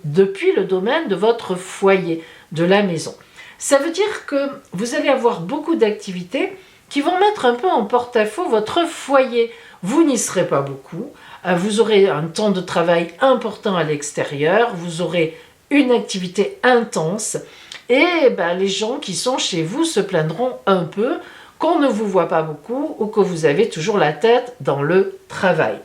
depuis le domaine de votre foyer, de la maison. Ça veut dire que vous allez avoir beaucoup d'activités qui vont mettre un peu en porte-à-faux votre foyer. Vous n'y serez pas beaucoup, vous aurez un temps de travail important à l'extérieur, vous aurez une activité intense et les gens qui sont chez vous se plaindront un peu qu'on ne vous voit pas beaucoup ou que vous avez toujours la tête dans le travail.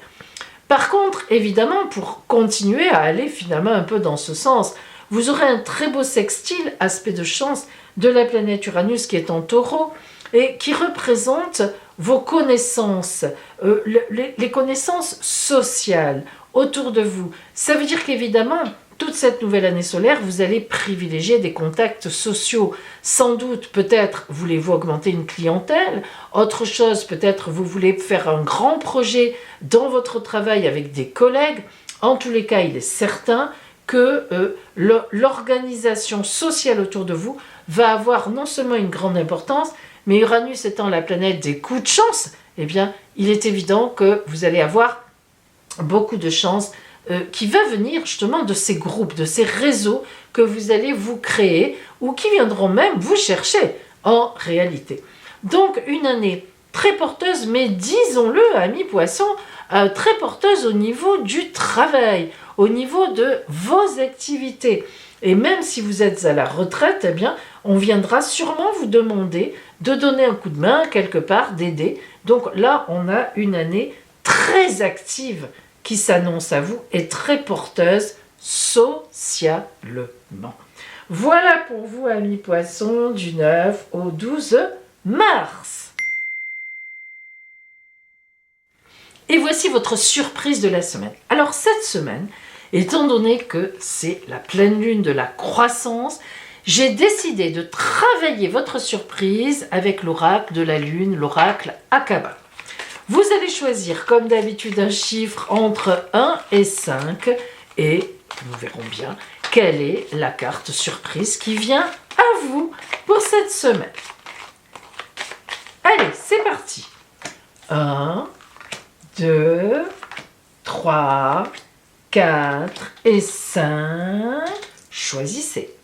Par contre, évidemment, pour continuer à aller finalement un peu dans ce sens, vous aurez un très beau sextile, aspect de chance, de la planète Uranus qui est en Taureau et qui représente vos connaissances, les connaissances sociales autour de vous. Ça veut dire qu'évidemment, toute cette nouvelle année solaire, vous allez privilégier des contacts sociaux. Sans doute, peut-être, voulez-vous augmenter une clientèle. Autre chose, peut-être, vous voulez faire un grand projet dans votre travail avec des collègues. En tous les cas, il est certain que l'organisation sociale autour de vous va avoir non seulement une grande importance, mais Uranus étant la planète des coups de chance, eh bien, il est évident que vous allez avoir beaucoup de chance qui va venir justement de ces groupes, de ces réseaux que vous allez vous créer ou qui viendront même vous chercher en réalité. Donc, une année très porteuse, mais disons-le, amis poissons, très porteuse au niveau du travail, au niveau de vos activités. Et même si vous êtes à la retraite, eh bien, on viendra sûrement vous demander de donner un coup de main quelque part, d'aider. Donc là, on a une année très active qui s'annonce à vous et très porteuse socialement. Voilà pour vous, amis poissons, du 9 au 12 mars. Et voici votre surprise de la semaine. Alors cette semaine, étant donné que c'est la pleine lune de la croissance, j'ai décidé de travailler votre surprise avec l'oracle de la lune, l'oracle Akaba. Vous allez choisir comme d'habitude un chiffre entre 1 et 5 et nous verrons bien quelle est la carte surprise qui vient à vous pour cette semaine. Allez, c'est parti. 1, 2, 3, 4 et 5. Choisissez.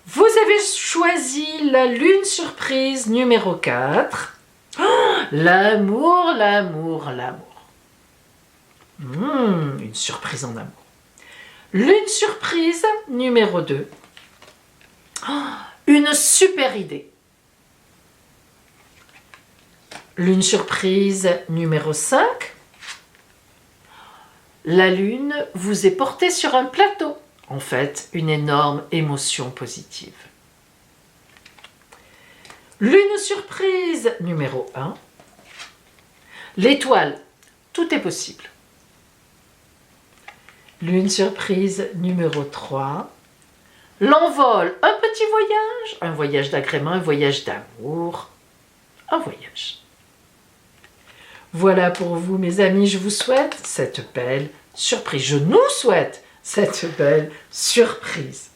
Vous avez choisi la lune surprise numéro 4. Oh, l'amour, l'amour, l'amour. Une surprise en amour. Lune surprise numéro 2. Oh, une super idée. Lune surprise numéro 5. La lune vous est portée sur un plateau. En fait, une énorme émotion positive. Lune surprise numéro 1. L'étoile, tout est possible. Lune surprise numéro 3. L'envol, un petit voyage. Un voyage d'agrément, un voyage d'amour. Un voyage. Voilà pour vous, mes amis, je vous souhaite cette belle surprise. Je nous souhaite cette belle surprise.